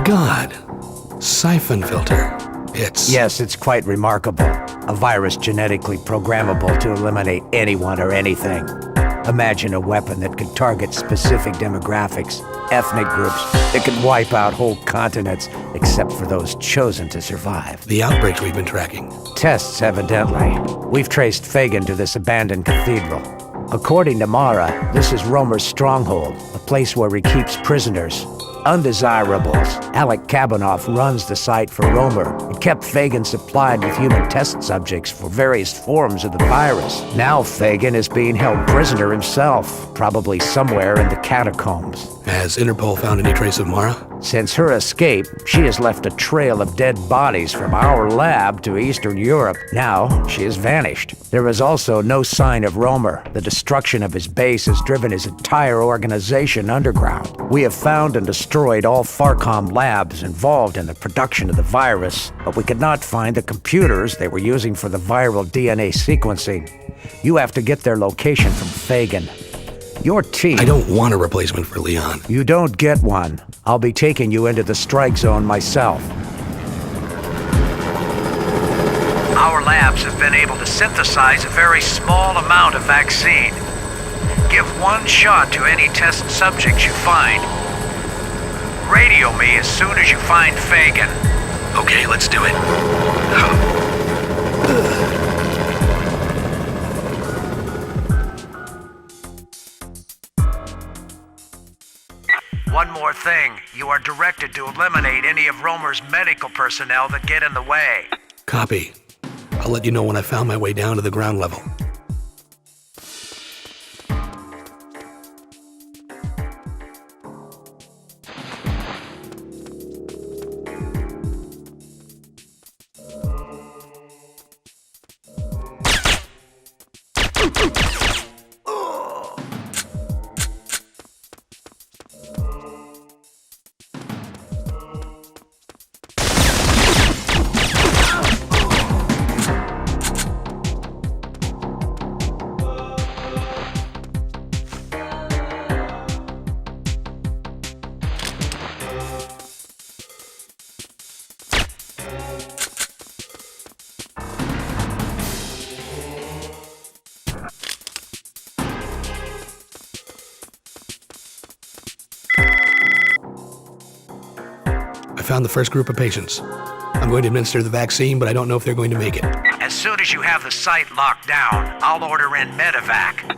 God. Syphon filter. Yes, it's quite remarkable. A virus genetically programmable to eliminate anyone or anything. Imagine a weapon that could target specific demographics, ethnic groups. It could wipe out whole continents, except for those chosen to survive. The outbreaks we've been tracking. Tests, evidently. We've traced Fagan to this abandoned cathedral. According to Mara, this is Romer's stronghold, a place where he keeps prisoners. Undesirables. Alec Kabanoff runs the site for Romer. It kept Fagan supplied with human test subjects for various forms of the virus. Now Fagan is being held prisoner himself, probably somewhere in the catacombs. Has Interpol found any trace of Mara? Since her escape, she has left a trail of dead bodies from our lab to Eastern Europe. Now, she has vanished. There is also no sign of Romer. The destruction of his base has driven his entire organization underground. We have found and destroyed all Farcom labs involved in the production of the virus, but we could not find the computers they were using for the viral DNA sequencing. You have to get their location from Fagan. Your team... I don't want a replacement for Leon. You don't get one. I'll be taking you into the strike zone myself. Our labs have been able to synthesize a very small amount of vaccine. Give one shot to any test subjects you find. Radio me as soon as you find Fagan. Okay, let's do it. One more thing. You are directed to eliminate any of Romer's medical personnel that get in the way. Copy. I'll let you know when I found my way down to the ground level. I found the first group of patients. I'm going to administer the vaccine, but I don't know if they're going to make it. As soon as you have the site locked down, I'll order in medevac.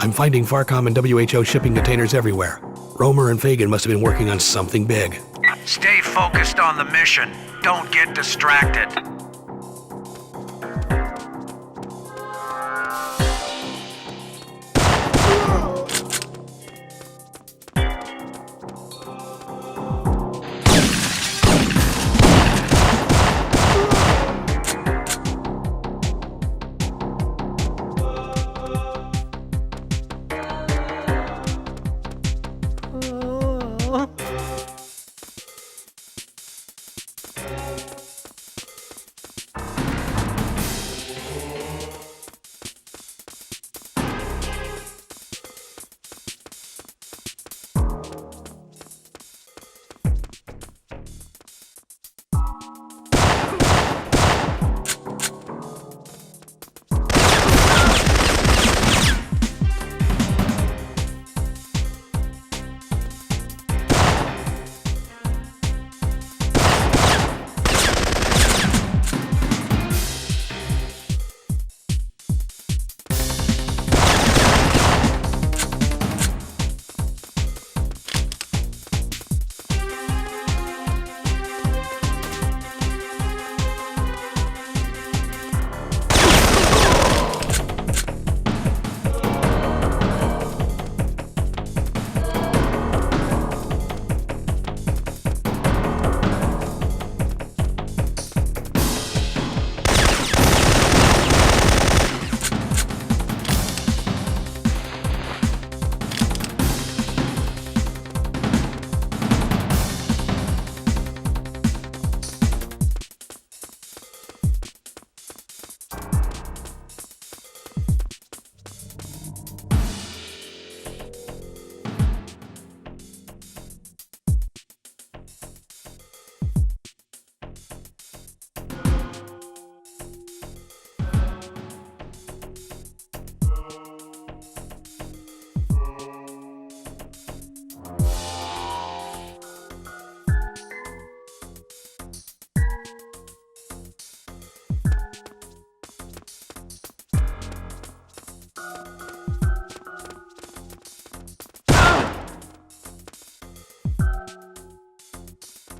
I'm finding Farcom and WHO shipping containers everywhere. Romer and Fagan must have been working on something big. Stay focused on the mission. Don't get distracted.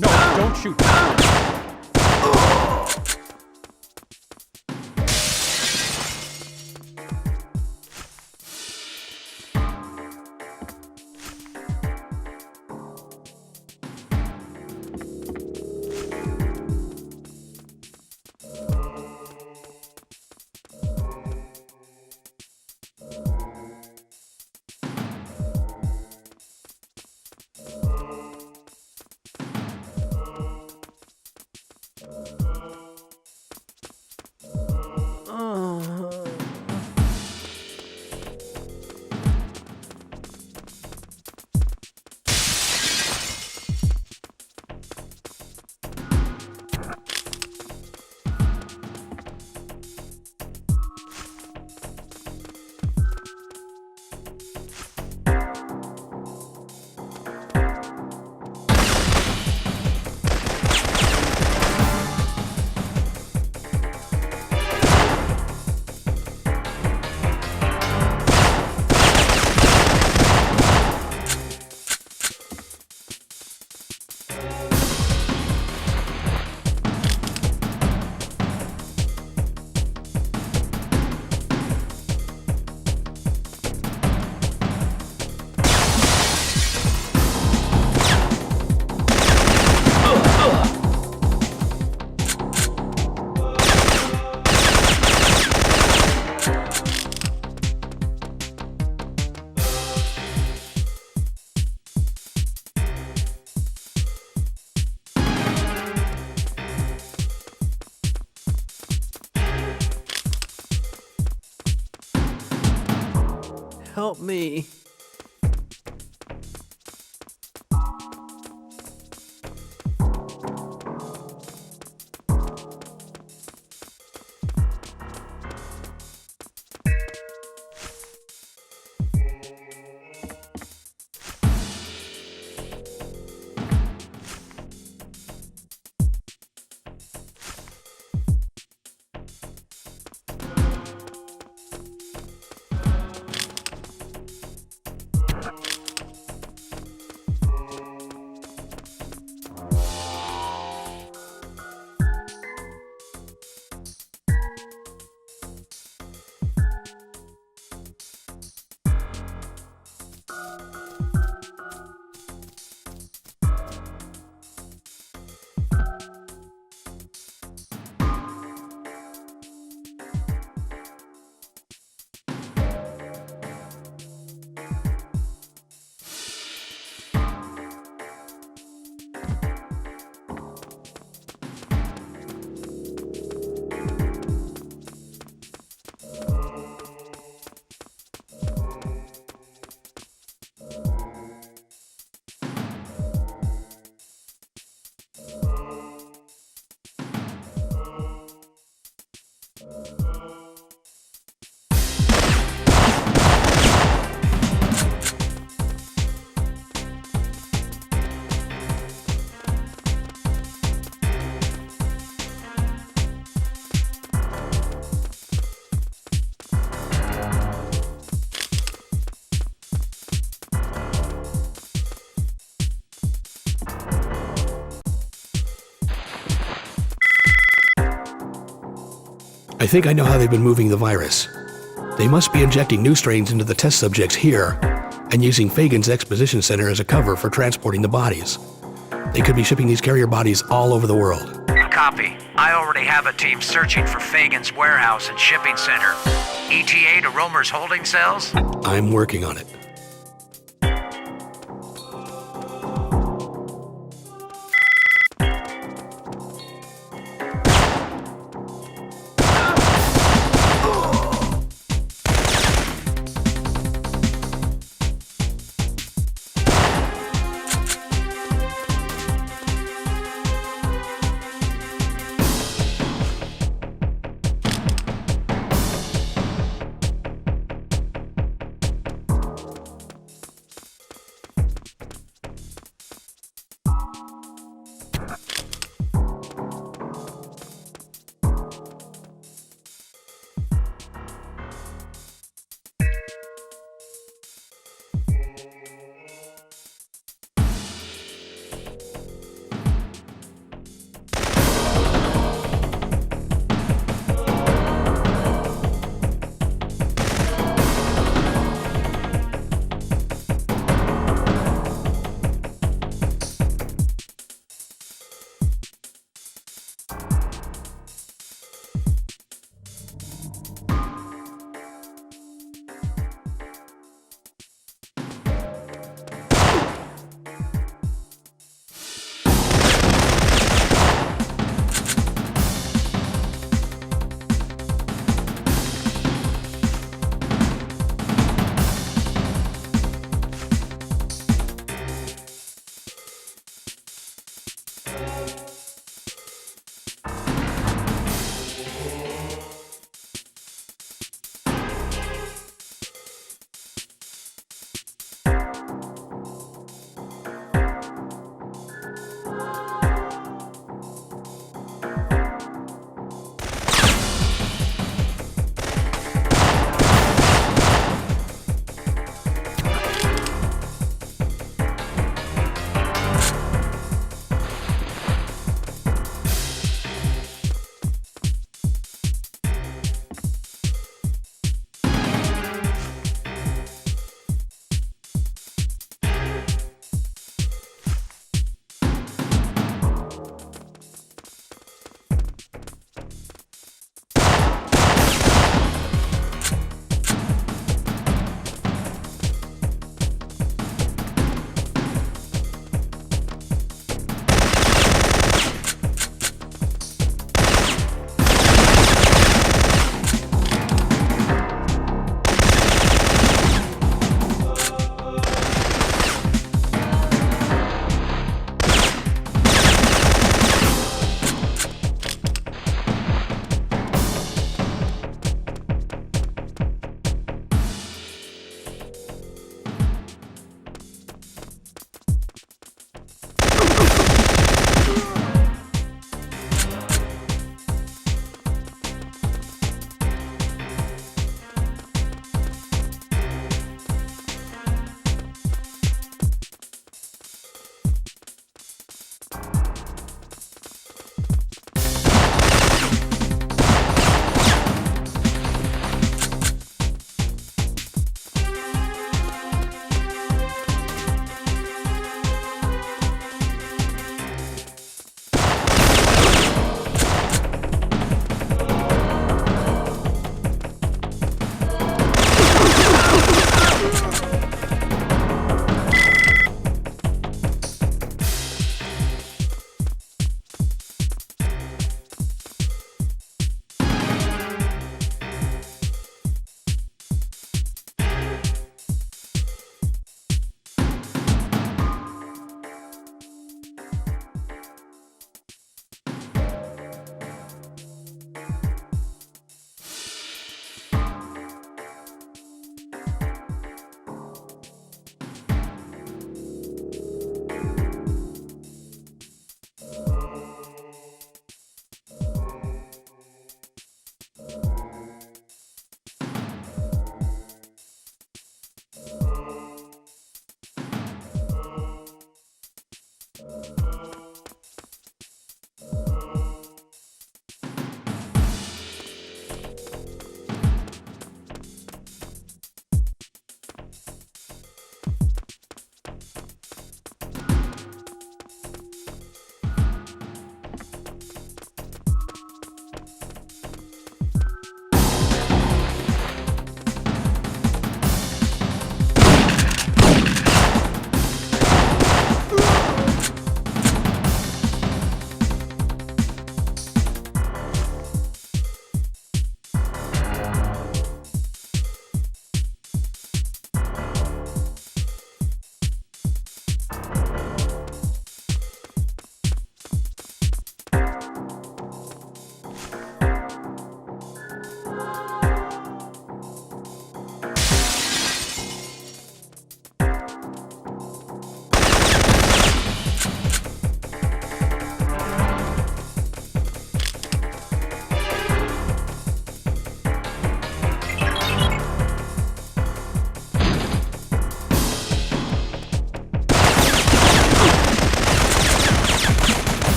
No, don't shoot. Help me. I think I know how they've been moving the virus. They must be injecting new strains into the test subjects here and using Fagan's exposition center as a cover for transporting the bodies. They could be shipping these carrier bodies all over the world. Copy. I already have a team searching for Fagan's warehouse and shipping center. ETA to Romer's holding cells? I'm working on it.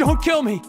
Don't kill me!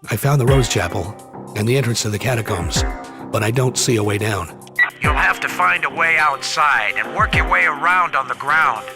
I found the Rose Chapel and the entrance to the catacombs, but I don't see a way down. You'll have to find a way outside and work your way around on the ground.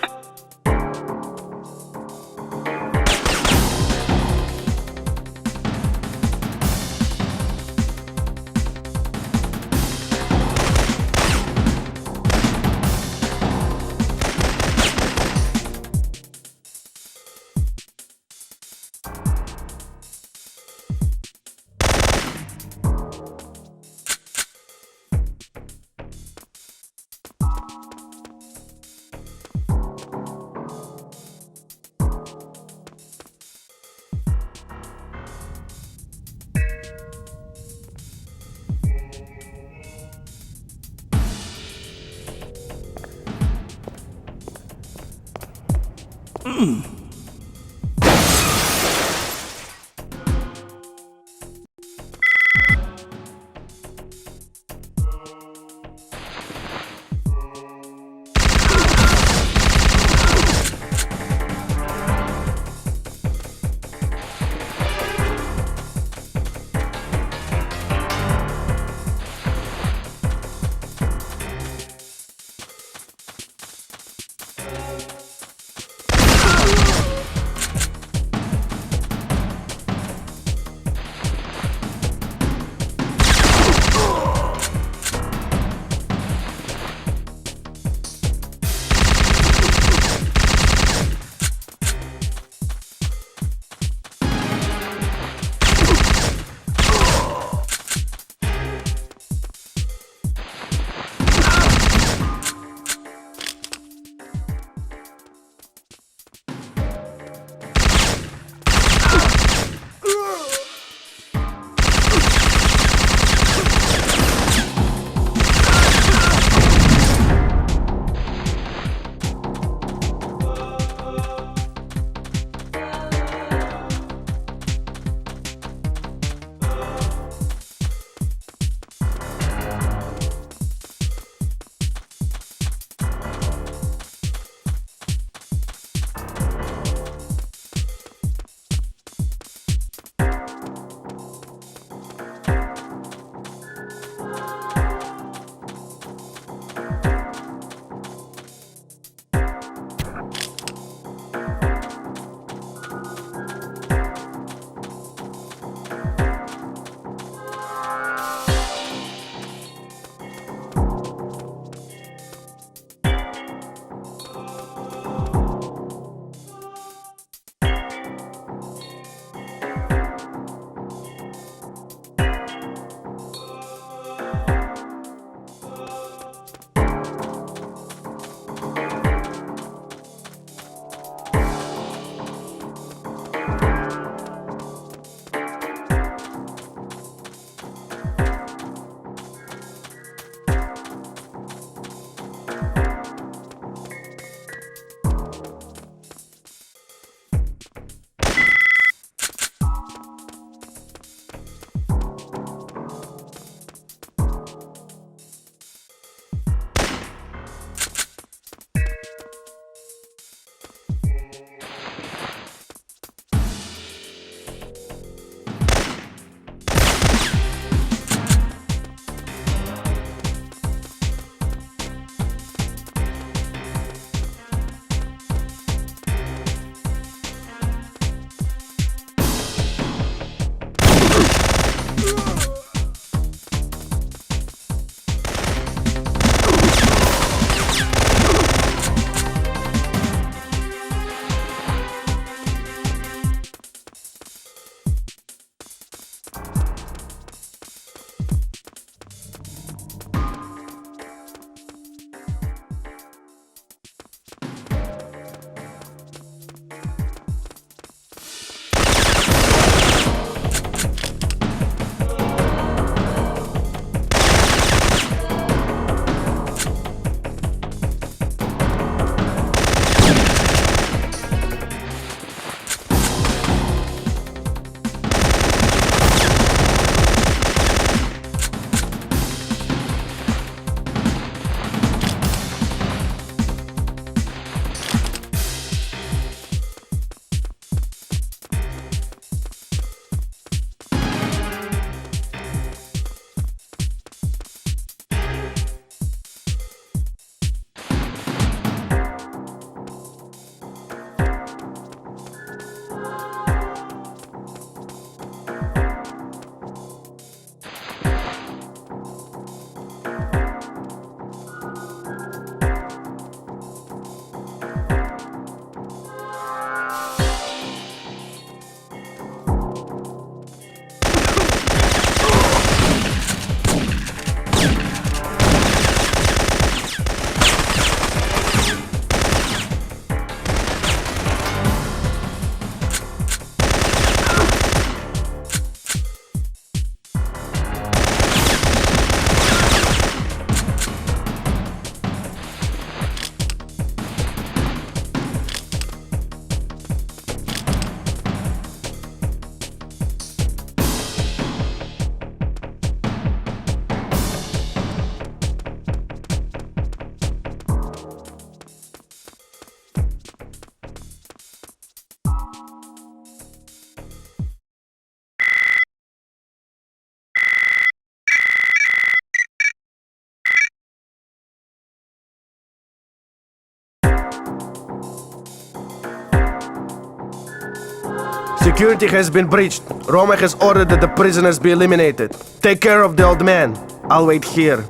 Security has been breached. Roma has ordered that the prisoners be eliminated. Take care of the old man. I'll wait here.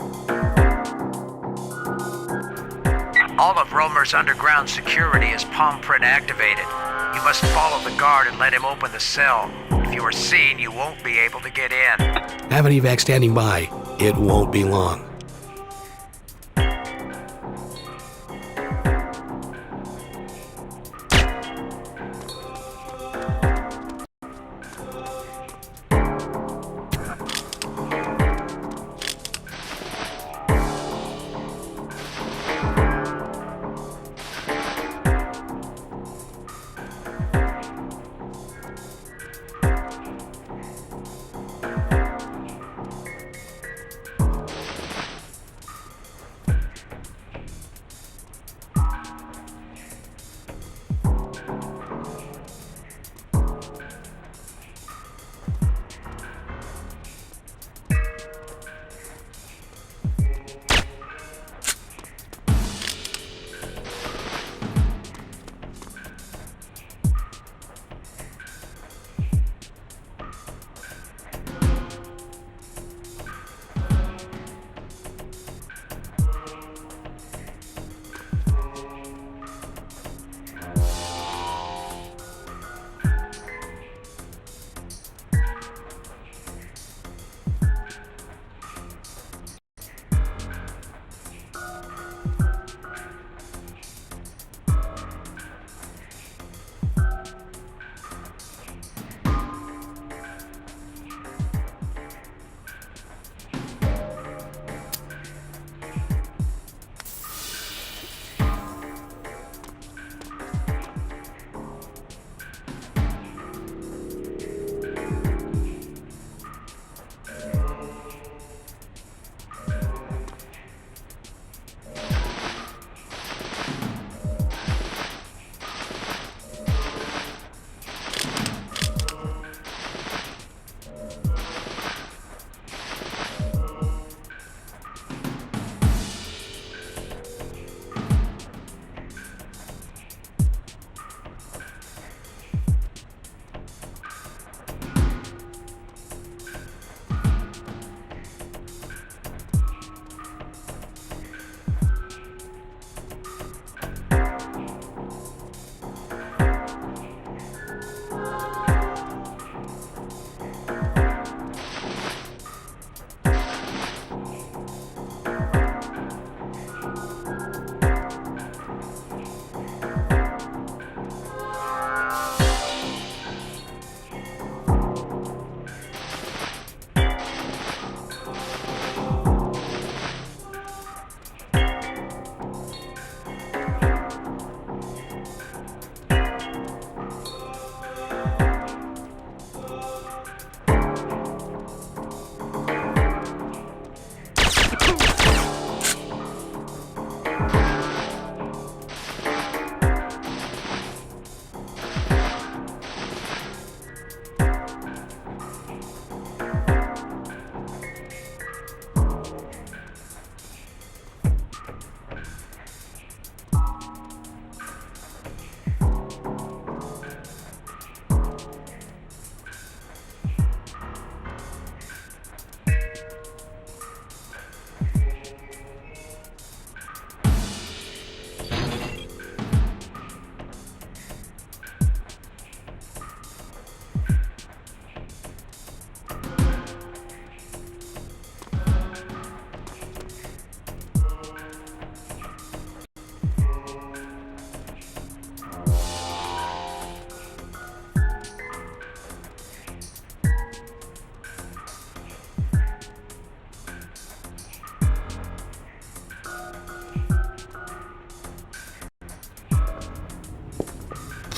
All of Romer's underground security is palm print activated. You must follow the guard and let him open the cell. If you are seen, you won't be able to get in. Have an evac standing by. It won't be long.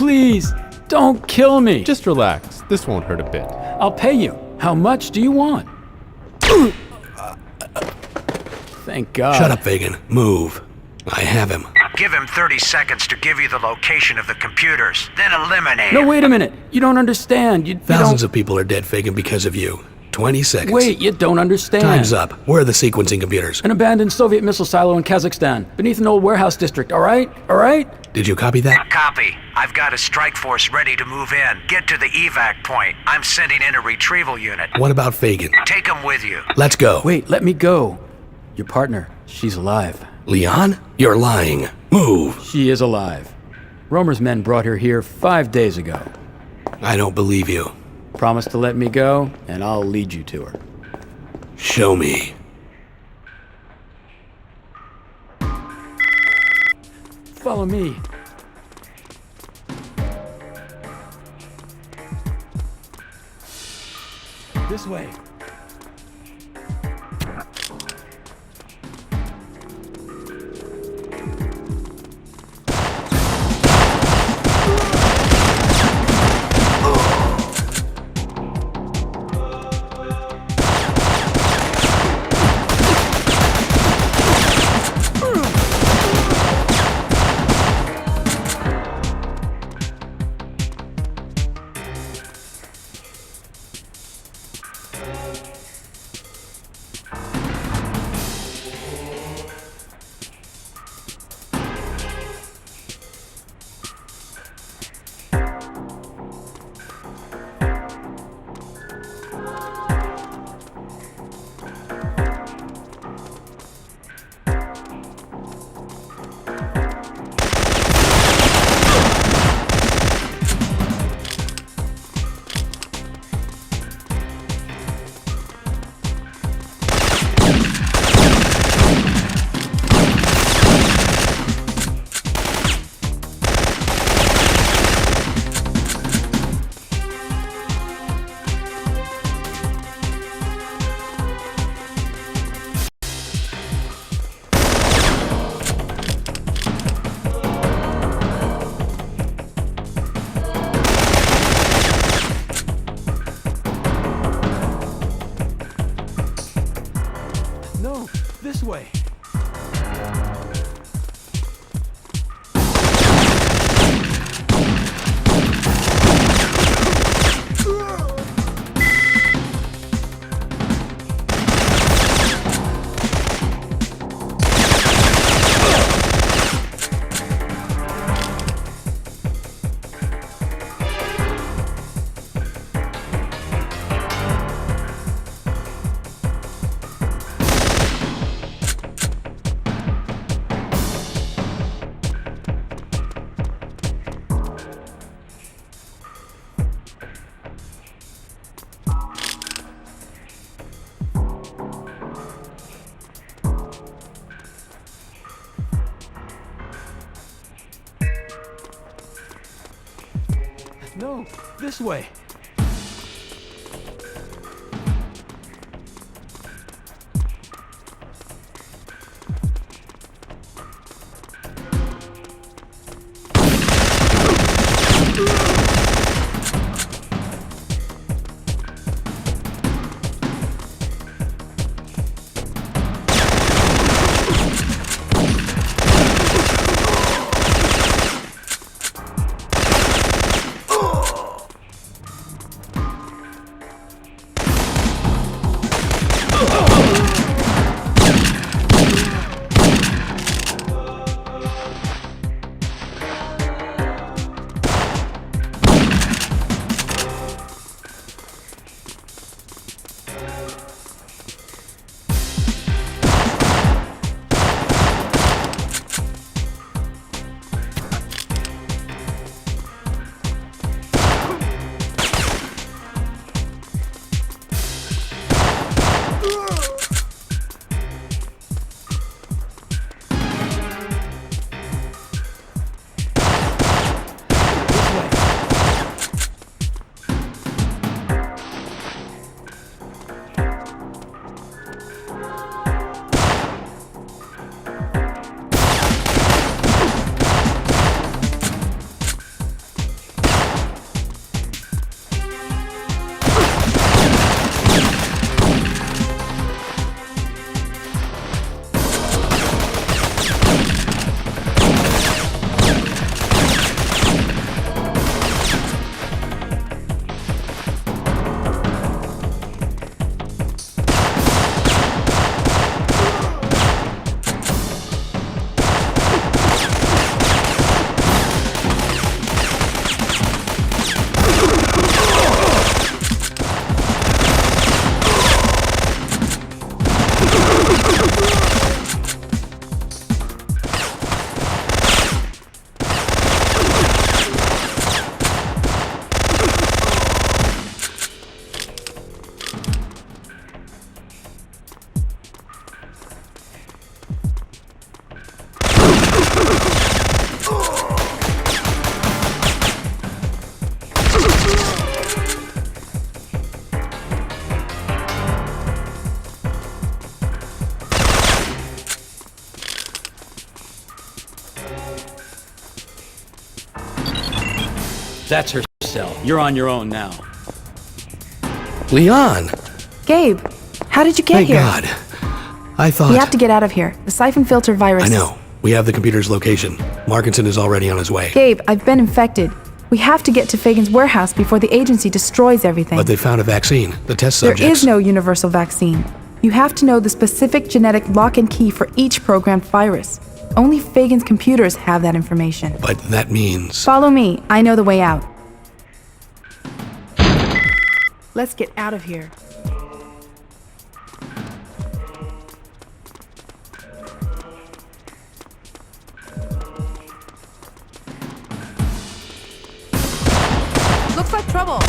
Please, don't kill me. Just relax. This won't hurt a bit. I'll pay you. How much do you want? Thank God. Shut up, Fagan. Move. I have him. Give him 30 seconds to give you the location of the computers, then eliminate him. No, wait a minute. You don't understand. Thousands of people are dead, Fagan, because of you. 20 seconds. Wait, you don't understand. Time's up. Where are the sequencing computers? An abandoned Soviet missile silo in Kazakhstan, beneath an old warehouse district, all right? All right? Did you copy that? Copy. I've got a strike force ready to move in. Get to the evac point. I'm sending in a retrieval unit. What about Fagan? Take him with you. Let's go. Wait, let me go. Your partner, she's alive. Leon? You're lying. Move. She is alive. Romer's men brought her here 5 days ago. I don't believe you. Promise to let me go, and I'll lead you to her. Show me. Follow me. This way. No, this way. No, this way. That's her cell. You're on your own now. Leon! Gabe, how did you get Thank here? God. I thought... We have to get out of here. The siphon filter virus. I know. We have the computer's location. Markinson is already on his way. Gabe, I've been infected. We have to get to Fagan's warehouse before the agency destroys everything. But they found a vaccine. The test There subjects... is no universal vaccine. You have to know the specific genetic lock and key for each programmed virus. Only Fagan's computers have that information. But that means... Follow me. I know the way out. Let's get out of here. Looks like trouble.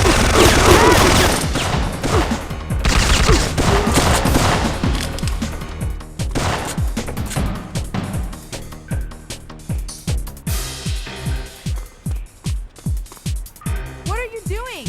What are you doing?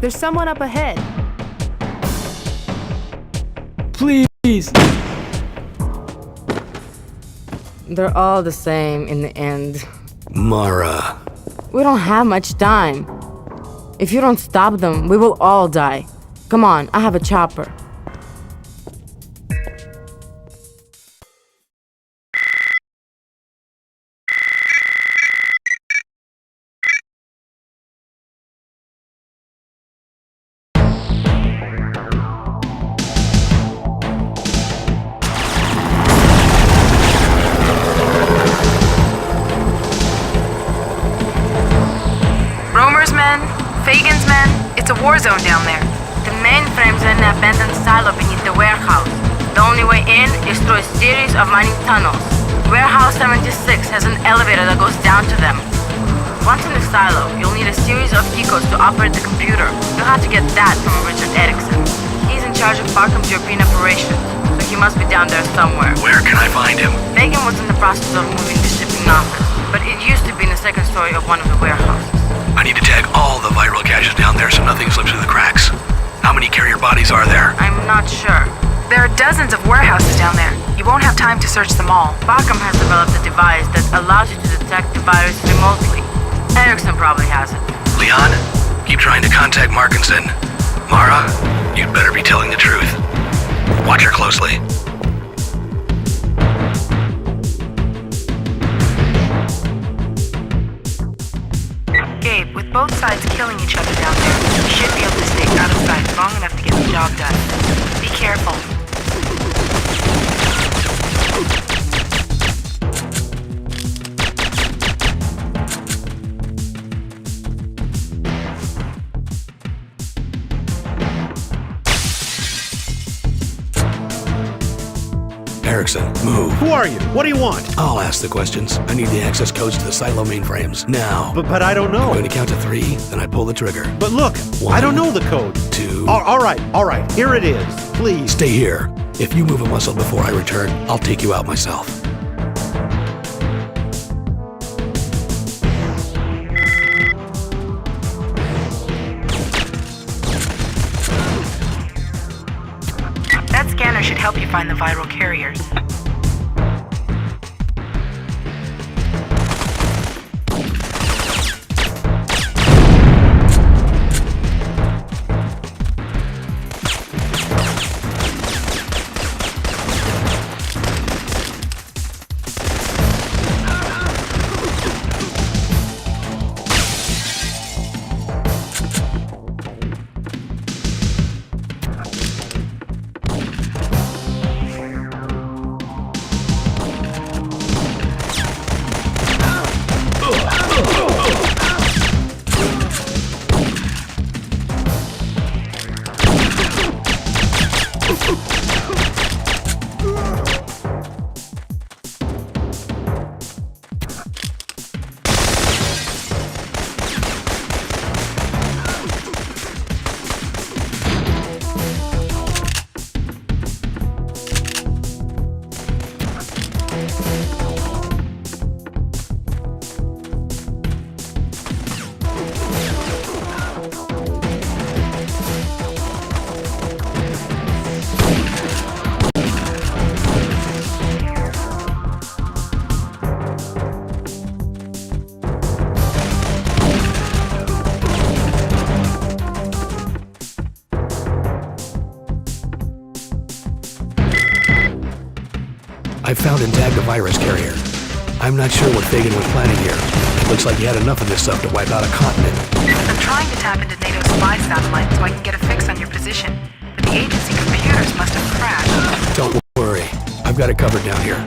There's someone up ahead. Please! They're all the same in the end. Mara. We don't have much time. If you don't stop them, we will all die. Come on, I have a chopper. Romer's men, Fagan's men, it's a war zone down there. The mainframe's in an abandoned silo beneath the warehouse. The only way in is through a series of mining tunnels. Warehouse 76 has an elevator that goes down to them. Once in the silo, you'll need a series of key codes to operate the computer. You'll have to get that from Richard Erickson. He's in charge of Farcom's European operations, so he must be down there somewhere. Where can I find him? Fagan was in the process of moving the shipping office, but it used to be in the second story of one of the warehouses. I need to tag all the viral caches down there so nothing slips through the cracks. How many carrier bodies are there? I'm not sure. There are dozens of warehouses down there. You won't have time to search them all. Farcom has developed a device that allows you to detect the virus remotely. Erickson probably has it. Leon, keep trying to contact Markinson. Mara, you'd better be telling the truth. Watch her closely. Gabe, with both sides killing each other down there, you should be able to stay out of sight long enough to get the job done. Be careful. Erickson, move. Who are you? What do you want? I'll ask the questions. I need the access codes to the silo mainframes. Now. But I don't know. I'm going to count to 3, then I pull the trigger. But look, 1, I don't know the code. 2. All right. Here it is. Please. Stay here. If you move a muscle before I return, I'll take you out myself. That scanner should help you find the viral carriers. I found and tagged a virus carrier. I'm not sure what Fagan was planning here. It looks like he had enough of this stuff to wipe out a continent. I'm trying to tap into NATO's spy satellite so I can get a fix on your position, but the agency computers must have crashed. Don't worry. I've got it covered down here.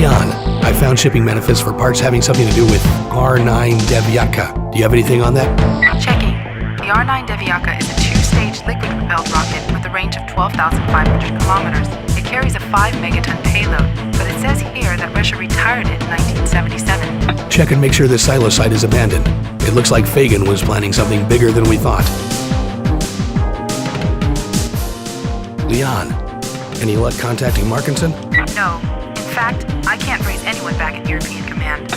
Leon, I found shipping manifests for parts having something to do with R9 Devyaka. Do you have anything on that? Checking. The R9 Devyaka is a two-stage liquid-propelled rocket with a range of 12,500 kilometers. It carries a 5-megaton payload, but it says here that Russia retired it in 1977. Check and make sure the silo site is abandoned. It looks like Fagan was planning something bigger than we thought. Leon, any luck contacting Markinson? No. In fact, I can't trace anyone back at European Command.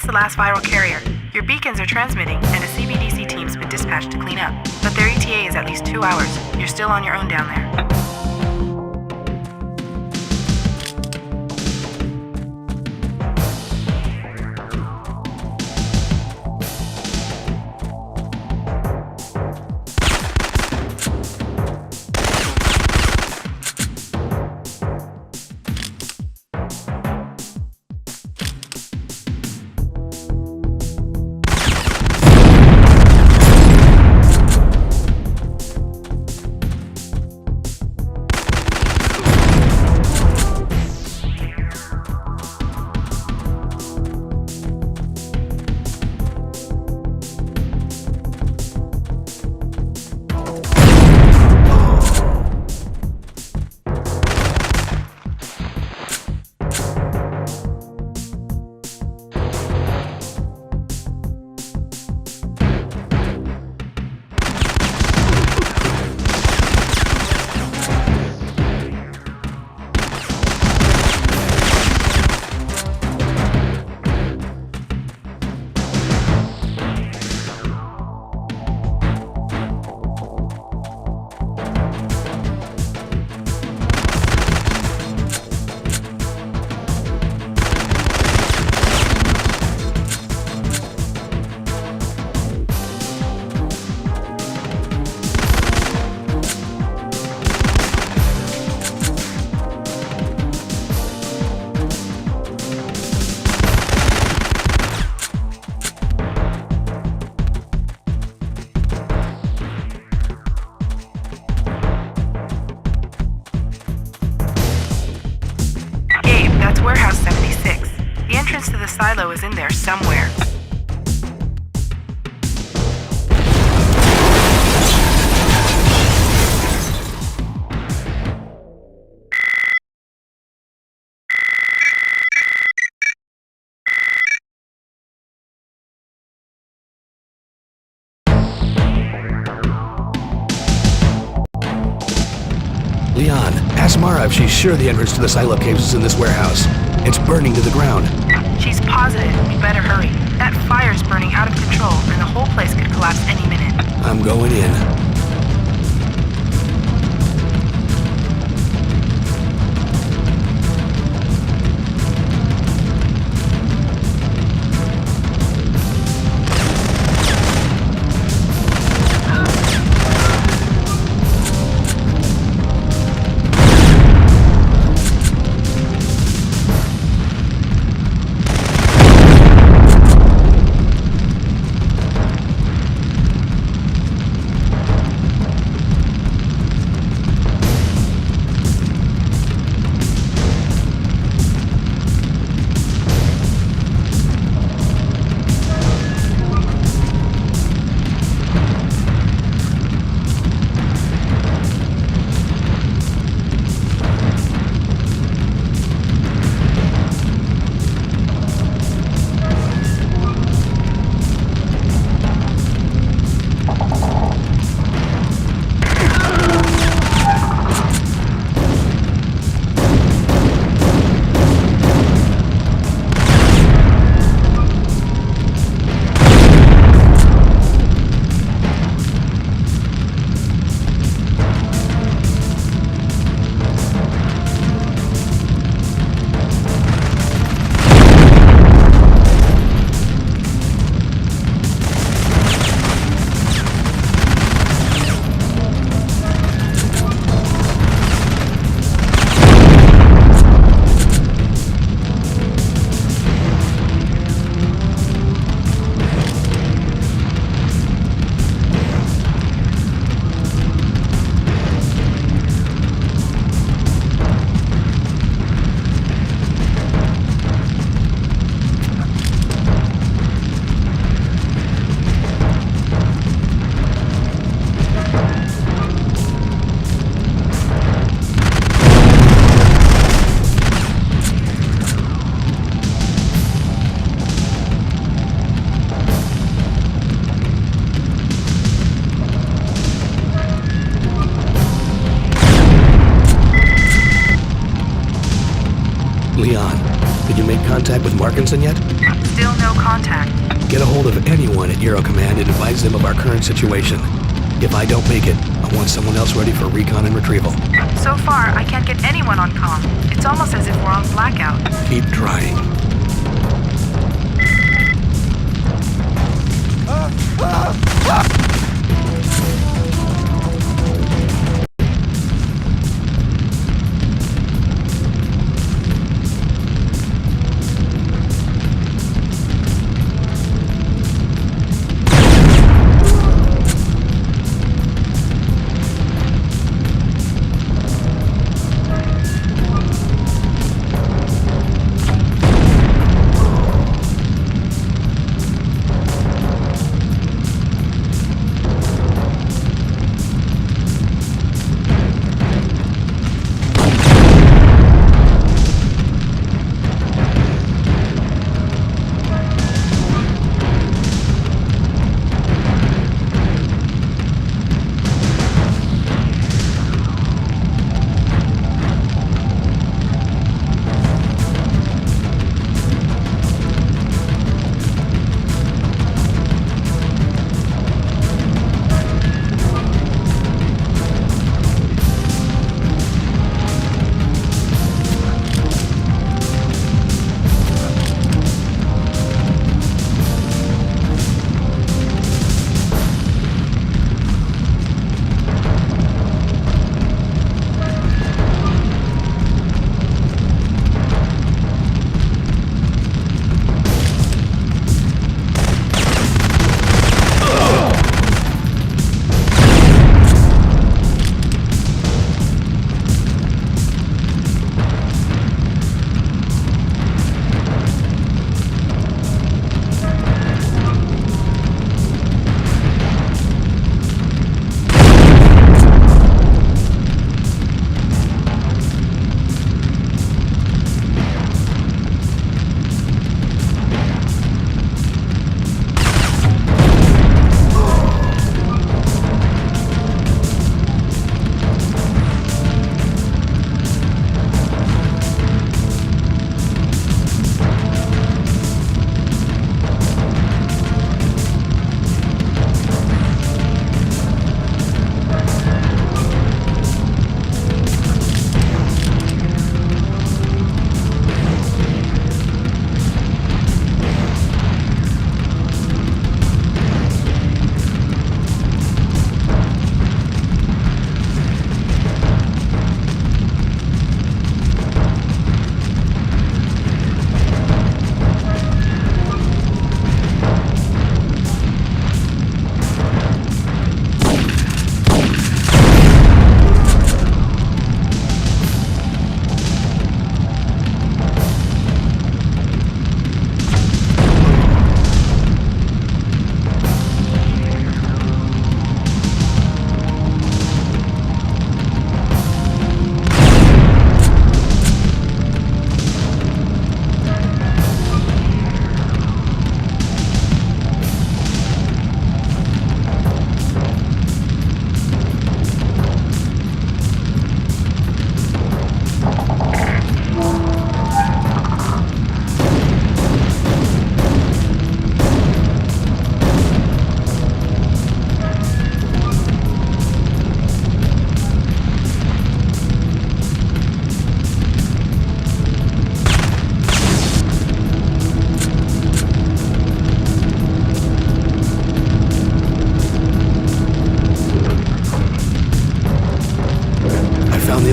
the last viral carrier. Your beacons are transmitting, and a CBDC team's been dispatched to clean up. But their ETA is at least 2 hours. You're still on your own down there. Warehouse 76. The entrance to the silo is in there somewhere. Leon, ask Mara if she's sure the entrance to the silo caves is in this warehouse. It's burning to the ground. She's positive. We better hurry. That fire's burning out of control, and the whole place could collapse any minute. I'm going in. contact with Markinson yet? Still no contact. Get a hold of anyone at Euro Command and advise them of our current situation. If I don't make it, I want someone else ready for recon and retrieval. So far, I can't get anyone on comm. It's almost as if we're on blackout. Keep trying.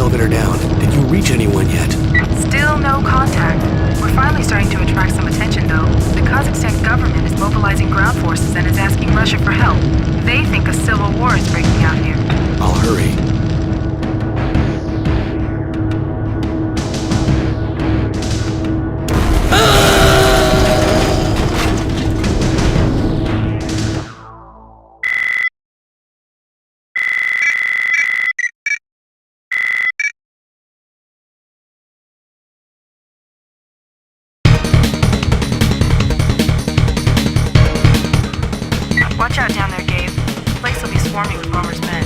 elevator down. Did you reach anyone yet? Still no contact. We're finally starting to attract some attention, though. The Kazakhstan government is mobilizing ground forces and is asking Russia for help. They think a civil war is breaking out here. I'll hurry. Watch out down there, Gabe. The place will be swarming with Romer's men.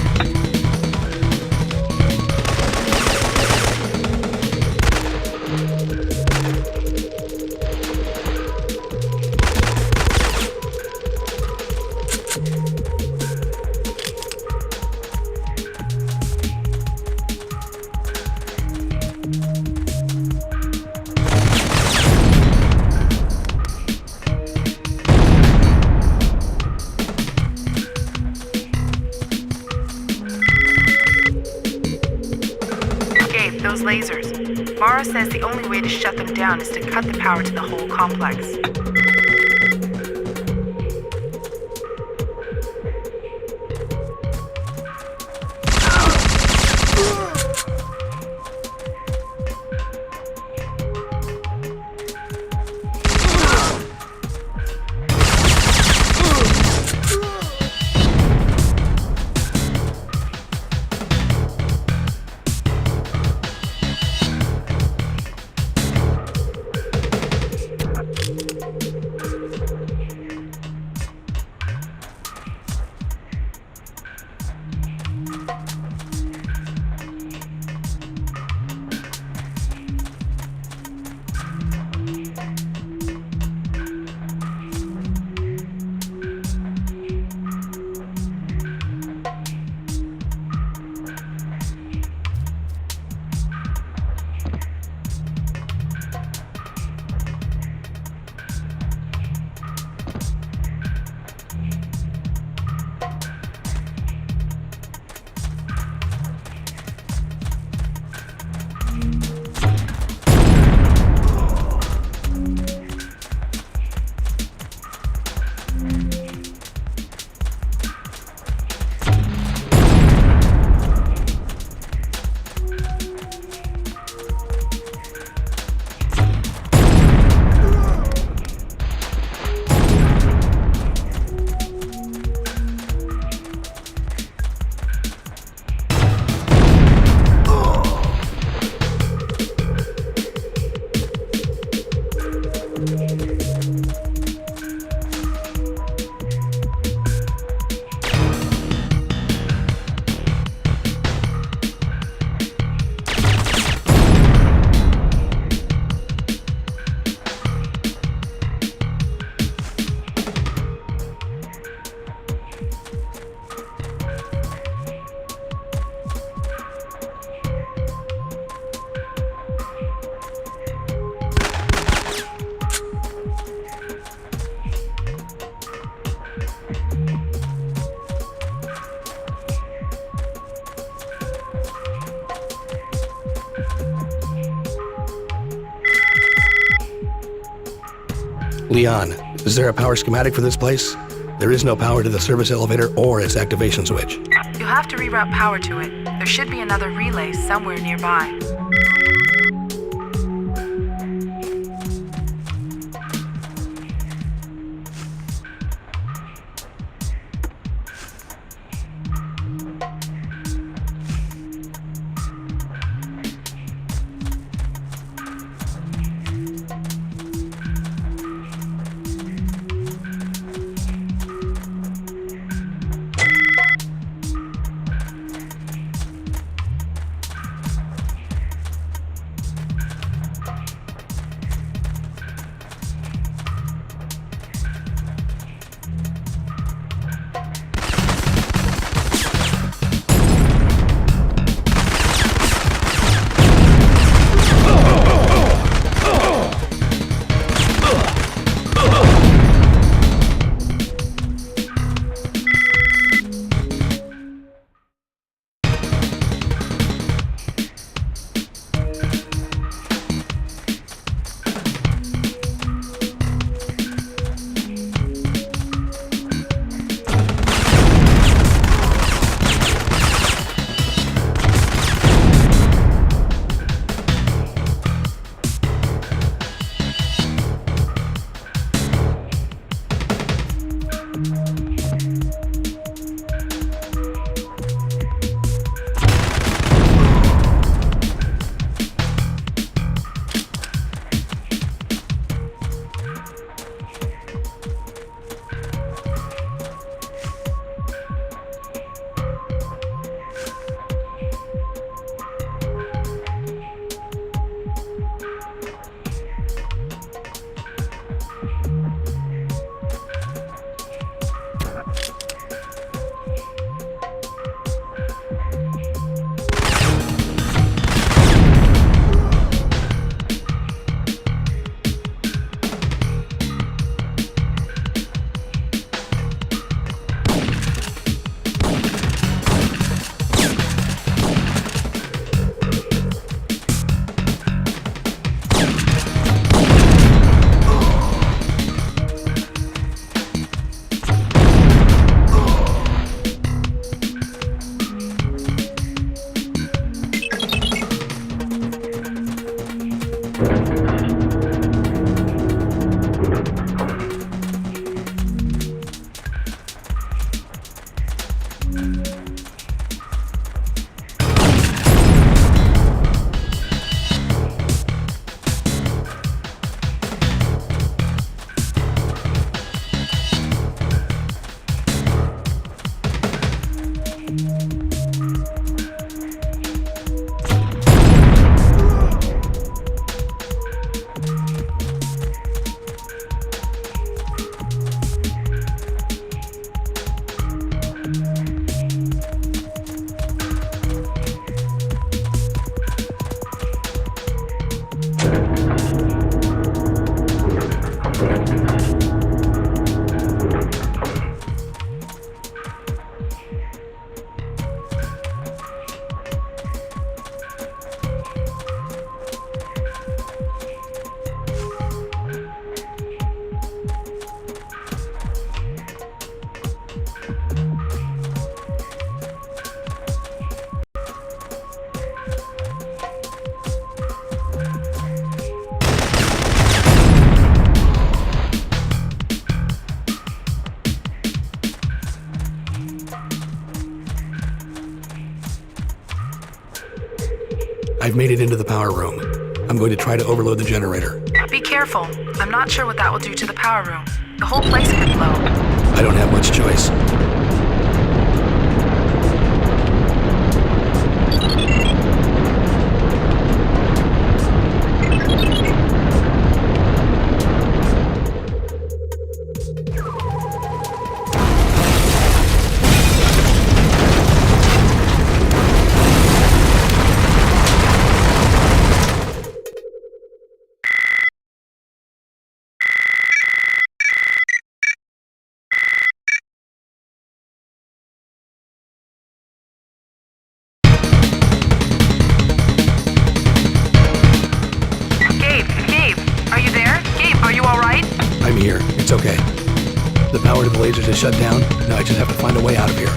lasers. Mara says the only way to shut them down is to cut the power to the whole complex. Leon, is there a power schematic for this place? There is no power to the service elevator or its activation switch. You'll have to reroute power to it. There should be another relay somewhere nearby. I've made it into the power room. I'm going to try to overload the generator. Be careful. I'm not sure what that will do to the power room. The whole place could blow. I don't have much choice. I'm here. It's okay. The power to the lasers is shut down. Now I just have to find a way out of here.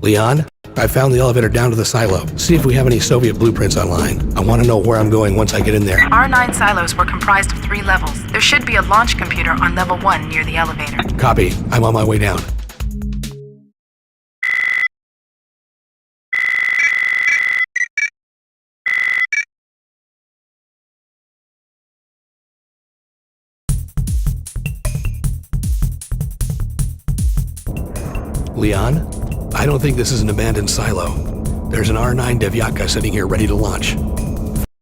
Leon, I found the elevator down to the silo. See if we have any Soviet blueprints online. I want to know where I'm going once I get in there. Our 9 silos were comprised of 3 levels. There should be a launch computer on level 1 near the elevator. Copy. I'm on my way down. Leon? I don't think this is an abandoned silo. There's an R9 Devyatka sitting here ready to launch.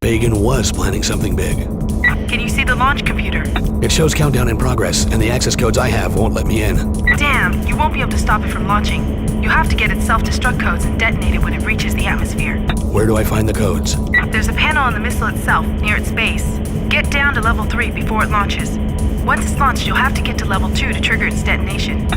Fagan was planning something big. Can you see the launch computer? It shows countdown in progress, and the access codes I have won't let me in. Damn, you won't be able to stop it from launching. You have to get its self-destruct codes and detonate it when it reaches the atmosphere. Where do I find the codes? There's a panel on the missile itself, near its base. Get down to level 3 before it launches. Once it's launched, you'll have to get to level 2 to trigger its detonation.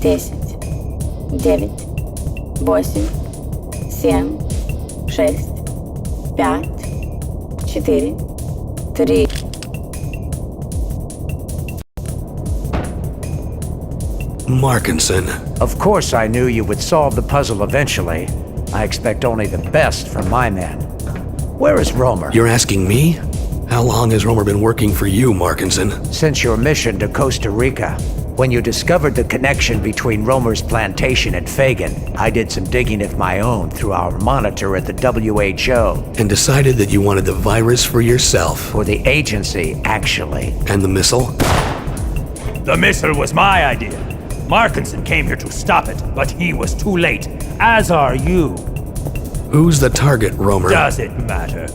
Десять, 9, 8, 7, 6, 5, 4, 3. Markinson. Of course I knew you would solve the puzzle eventually. I expect only the best from my men. Where is Romer? You're asking me? How long has Romer been working for you, Markinson? Since your mission to Costa Rica. When you discovered the connection between Romer's plantation and Fagan, I did some digging of my own through our monitor at the WHO. And decided that you wanted the virus for yourself. For the agency, actually. And the missile? The missile was my idea. Markinson came here to stop it, but he was too late, as are you. Who's the target, Romer? Does it matter?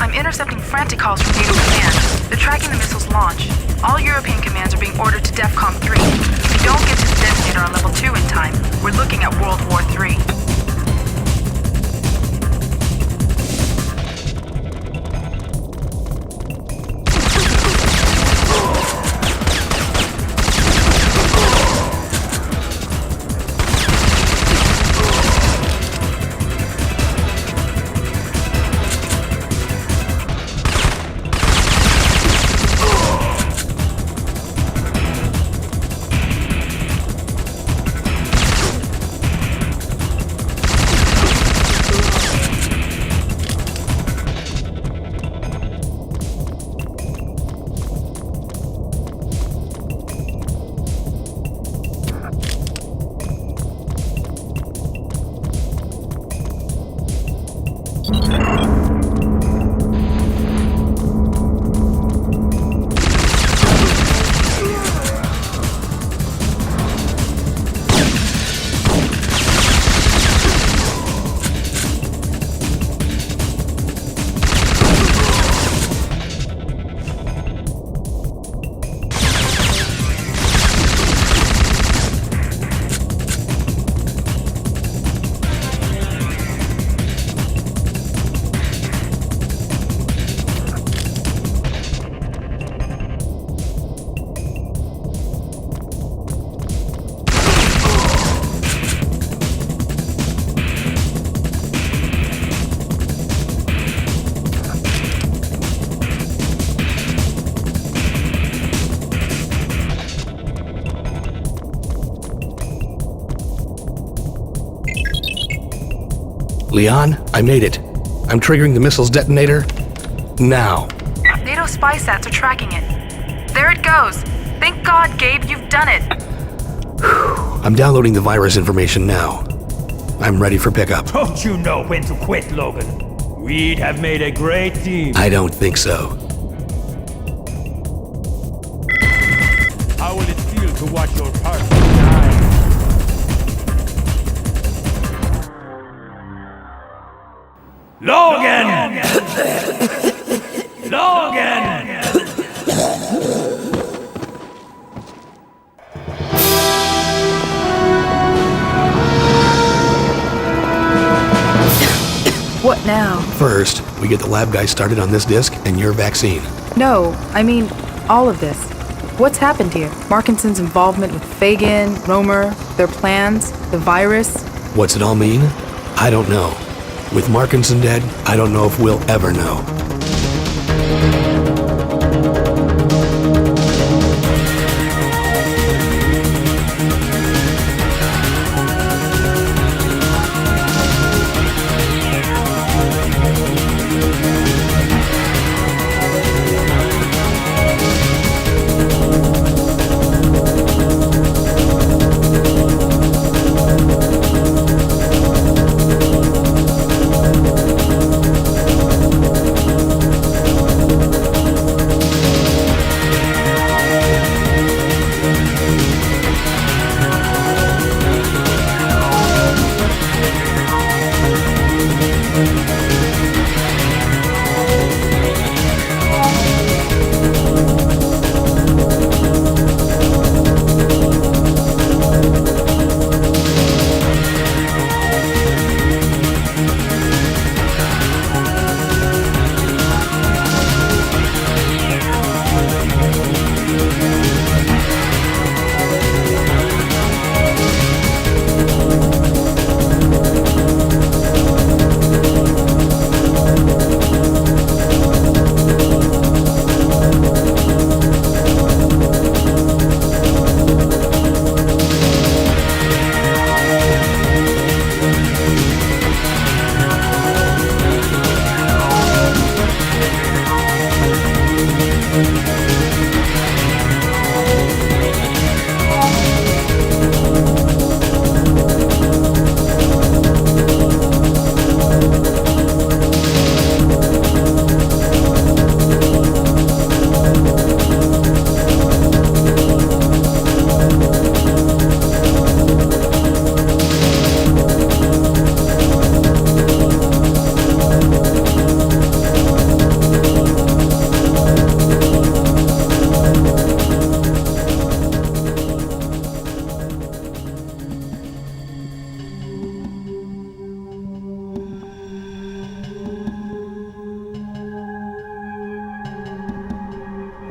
I'm intercepting frantic calls from NATO Command. They're tracking the missile's launch. All European commands are being ordered to DEFCON 3. If we don't get to the detonator on level 2 in time, we're looking at World War III. Leon, I made it. I'm triggering the missile's detonator now. NATO spy sats are tracking it. There it goes. Thank God, Gabe, you've done it. I'm downloading the virus information now. I'm ready for pickup. Don't you know when to quit, Logan? We'd have made a great team. I don't think so. How will it feel to watch your partner die? Logan! Logan! What now? First, we get the lab guy started on this disc and your vaccine. No, I mean, all of this. What's happened here? Markinson's involvement with Fagin, Romer, their plans, the virus. What's it all mean? I don't know. With Markinson dead, I don't know if we'll ever know.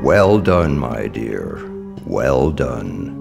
Well done, my dear. Well done.